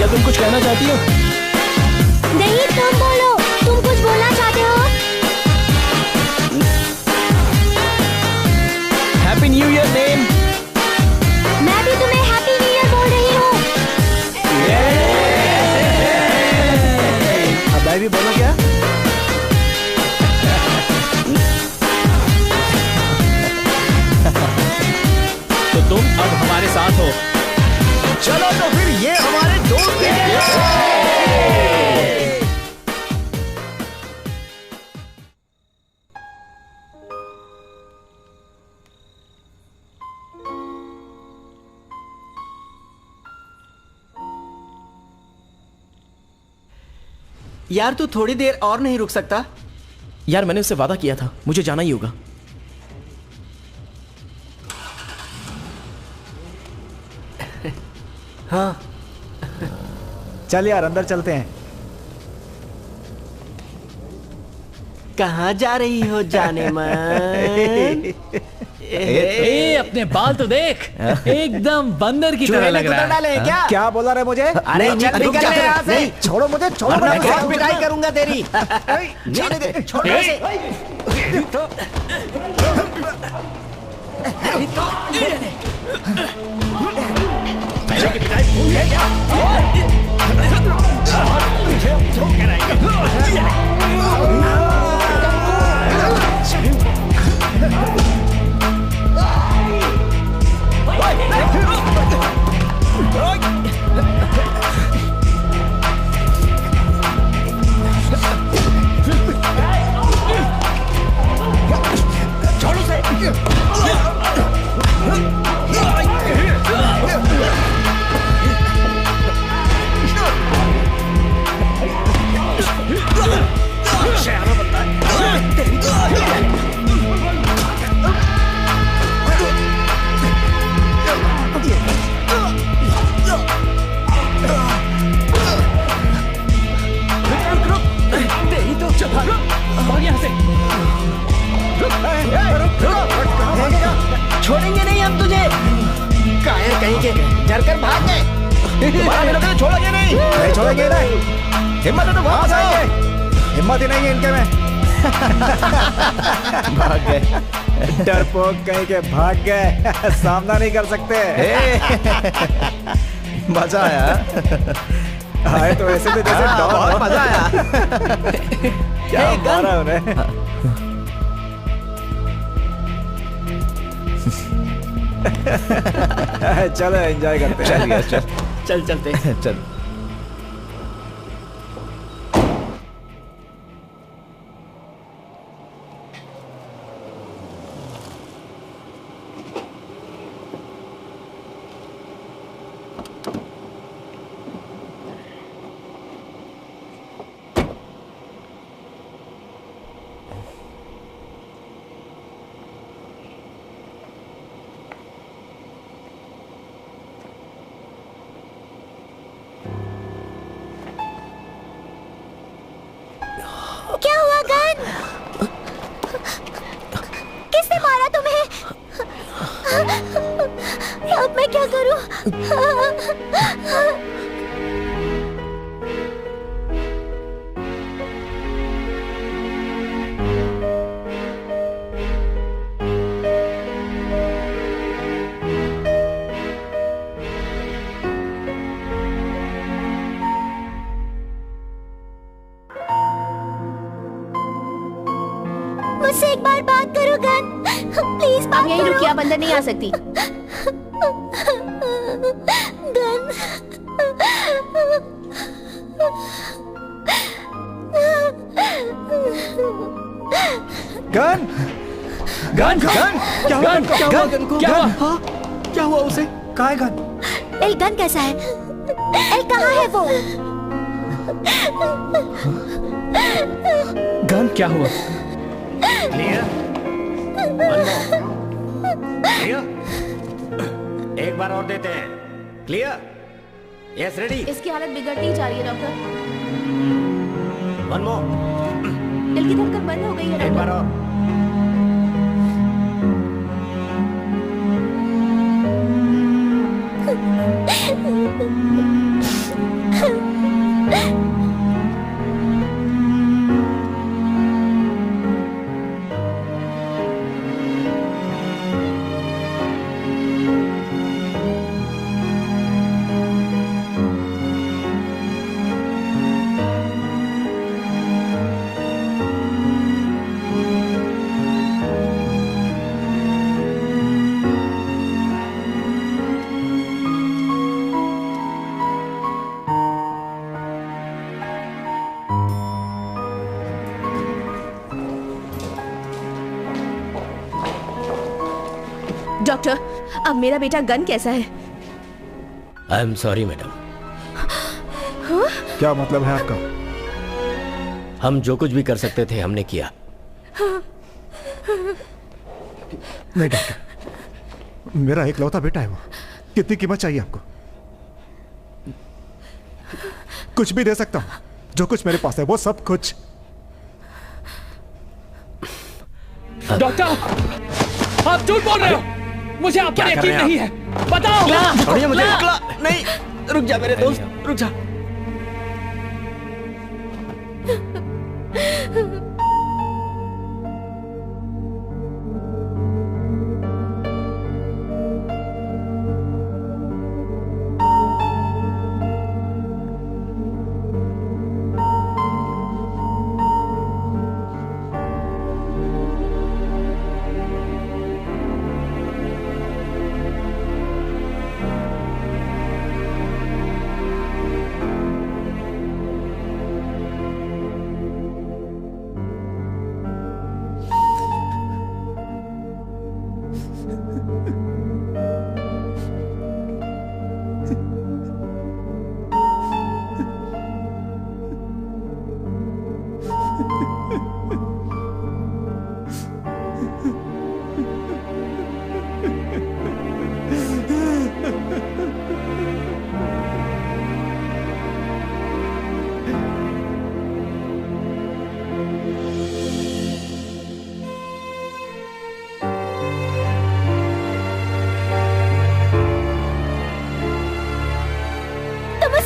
तुम कुछ कहना चाहती हो? नहीं, तुम बोलो। तुम कुछ बोलना चाहते हो? Happy new year name. मैं भी तुम्हें हैप्पी न्यू ईयर बोल रही हूँ। अब मैं भी बोलो क्या? तो तुम अब हमारे साथ हो। चलो तो फिर ये हमारे दोस्त हैं। यार तू थोड़ी देर और नहीं रुक सकता? यार मैंने उससे वादा किया था, मुझे जाना ही होगा। हाँ चल यार अंदर चलते हैं। कहाँ जा रही हो जाने मन? ए, अपने बाल तो देख, एकदम बंदर की तरह लग रहा है। क्या क्या बोला रहे मुझे? अरे चल निकल ले यहाँ से। नहीं, छोड़ो मुझे, छोड़ो मैं मुझे। बहुत पिटाई करूंगा तेरी। जाने दे। छोड़ो इसे। तुम्हारा मेरे को छोड़ेंगे नहीं। नहीं छोड़ेंगे नहीं। हिम्मत है तो वापस आएंगे। हिम्मत ही नहीं है इनके में। भाग गए। डरपोक कहीं के भाग गए। सामना नहीं कर सकते। मजा आया। आए तो ऐसे थे जैसे डॉन। बहुत मजा आया। क्या मारा उन्हें। चलो एंजॉय करते हैं। चलिए चल चल चलते हैं। चल। क्या हुआ गन? किसने मारा तुम्हें? अब मैं क्या करूं? मुझसे एक बार बात करो गन, प्लीज बात यही करो। रुकिए, आप अंदर नहीं आ सकती। गन, गन, गन, गन, क्या हुआ? गन, क्या हुआ? गन को? क्या हुआ? हाँ, क्या हुआ उसे? कहाँ है गन? एल गन कैसा है? एल कहाँ है वो? गन क्या हुआ? एक बार और देते हैं। क्लियर? Yes ready. इसकी हालत बिगड़ती ही जा रही है डॉक्टर। One more. दिल की धड़कन बंद हो गई है एक बार डॉक्टर। और। डॉक्टर, अब मेरा बेटा गन कैसा है? I am sorry madam. क्या मतलब है आपका? हम जो कुछ भी कर सकते थे हमने किया। नहीं डॉक्टर, मेरा इकलौता बेटा है वो। कितनी कीमत चाहिए आपको? कुछ भी दे सकता हूं। जो कुछ मेरे पास है वो सब कुछ। डॉक्टर, आप झूठ बोल रहे हो। मुझे आप पर यकीन नहीं है। बताओ। छोड़िए मुझे। नहीं, रुक जा मेरे दोस्त, रुक जा।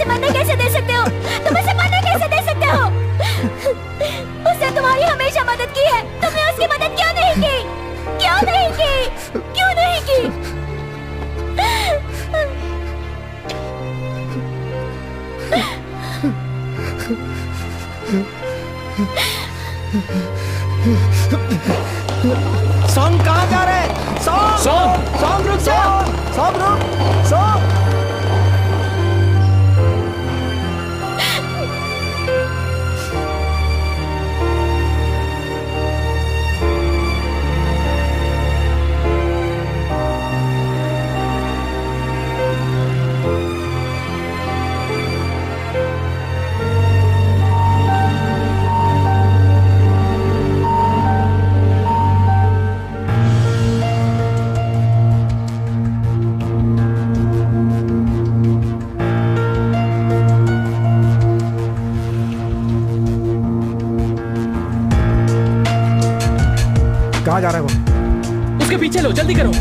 उसे मरने कैसे दे सकते हो? तुम उसे मरने कैसे दे सकते हो? उसने तुम्हारी हमेशा मदद की है, तुमने उसकी मदद क्यों नहीं की? क्यों नहीं की? क्यों नहीं की? सॉन्ग कहाँ जा रहे हैं? सॉन्ग रुक जा। सॉन्ग रुक। सॉन्ग कहाँ जा रहा है वो? उसके पीछे लो, जल्दी करो।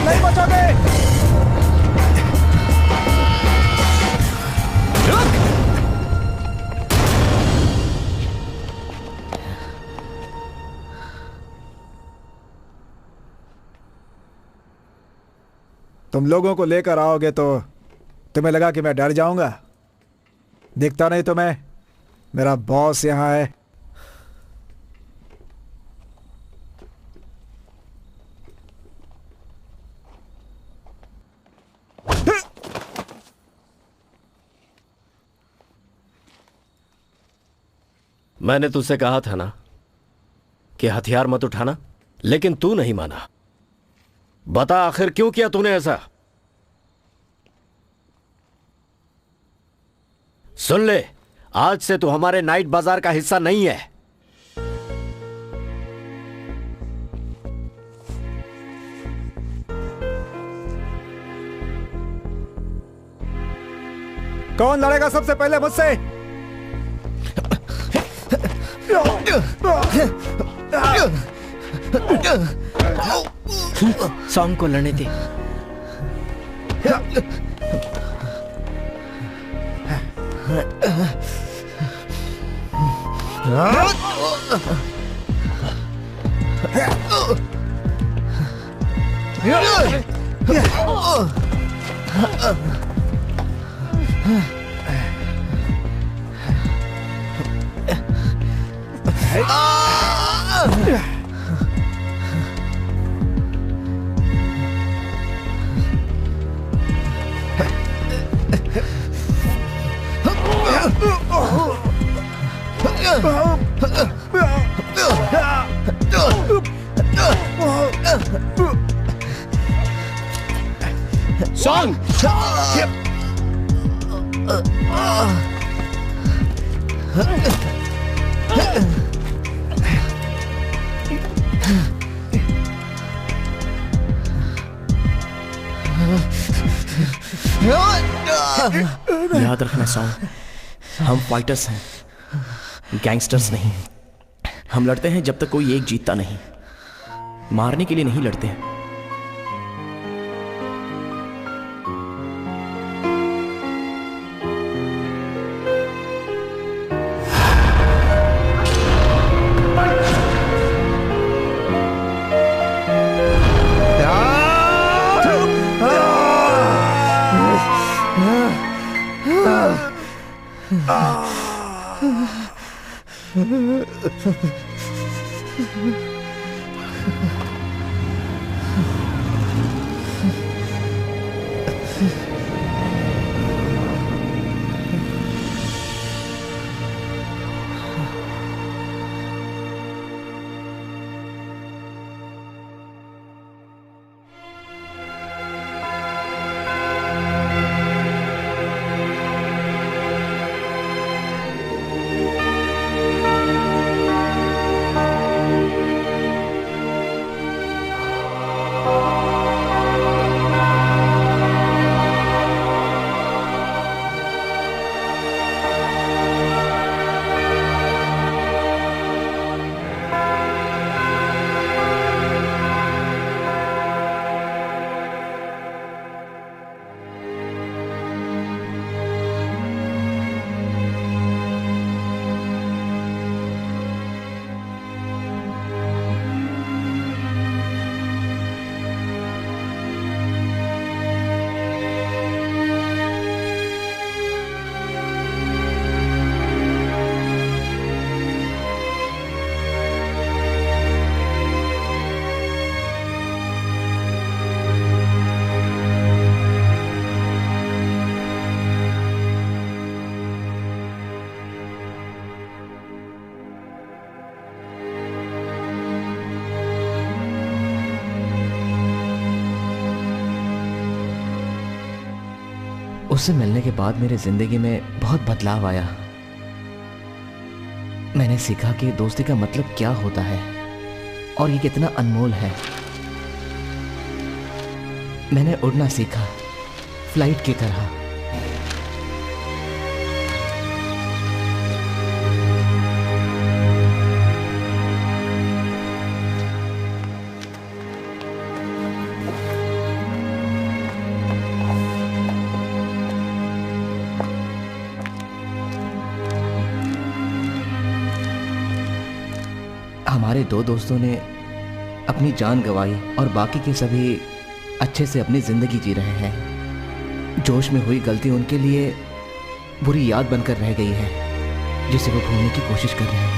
नहीं बचोगे। तुम लोगों को लेकर आओगे तो तुम्हें लगा कि मैं डर जाऊंगा? दिखता नहीं तुम्हें? मेरा बॉस यहाँ है। मैंने तुझसे कहा था ना कि हथियार मत उठाना, लेकिन तू नहीं माना। बता आखिर क्यों किया तूने ऐसा? सुन ले, आज से तू हमारे नाइट बाजार का हिस्सा नहीं है। कौन लड़ेगा सबसे पहले मुझसे? सॉन्ग को लड़ने दे। सॉन्ग याद रखना सॉन्ग, हम फाइटर्स हैं, गैंगस्टर्स नहीं। हम लड़ते हैं जब तक कोई एक जीतता नहीं, मारने के लिए नहीं लड़ते हैं। उससे मिलने के बाद मेरी जिंदगी में बहुत बदलाव आया। मैंने सीखा कि दोस्ती का मतलब क्या होता है और ये कितना अनमोल है। मैंने उड़ना सीखा, फ्लाइट की तरह। हमारे दो दोस्तों ने अपनी जान गंवाई और बाकी के सभी अच्छे से अपनी जिंदगी जी रहे हैं। जोश में हुई गलती उनके लिए बुरी याद बनकर रह गई है जिसे वो भूलने की कोशिश कर रहे हैं।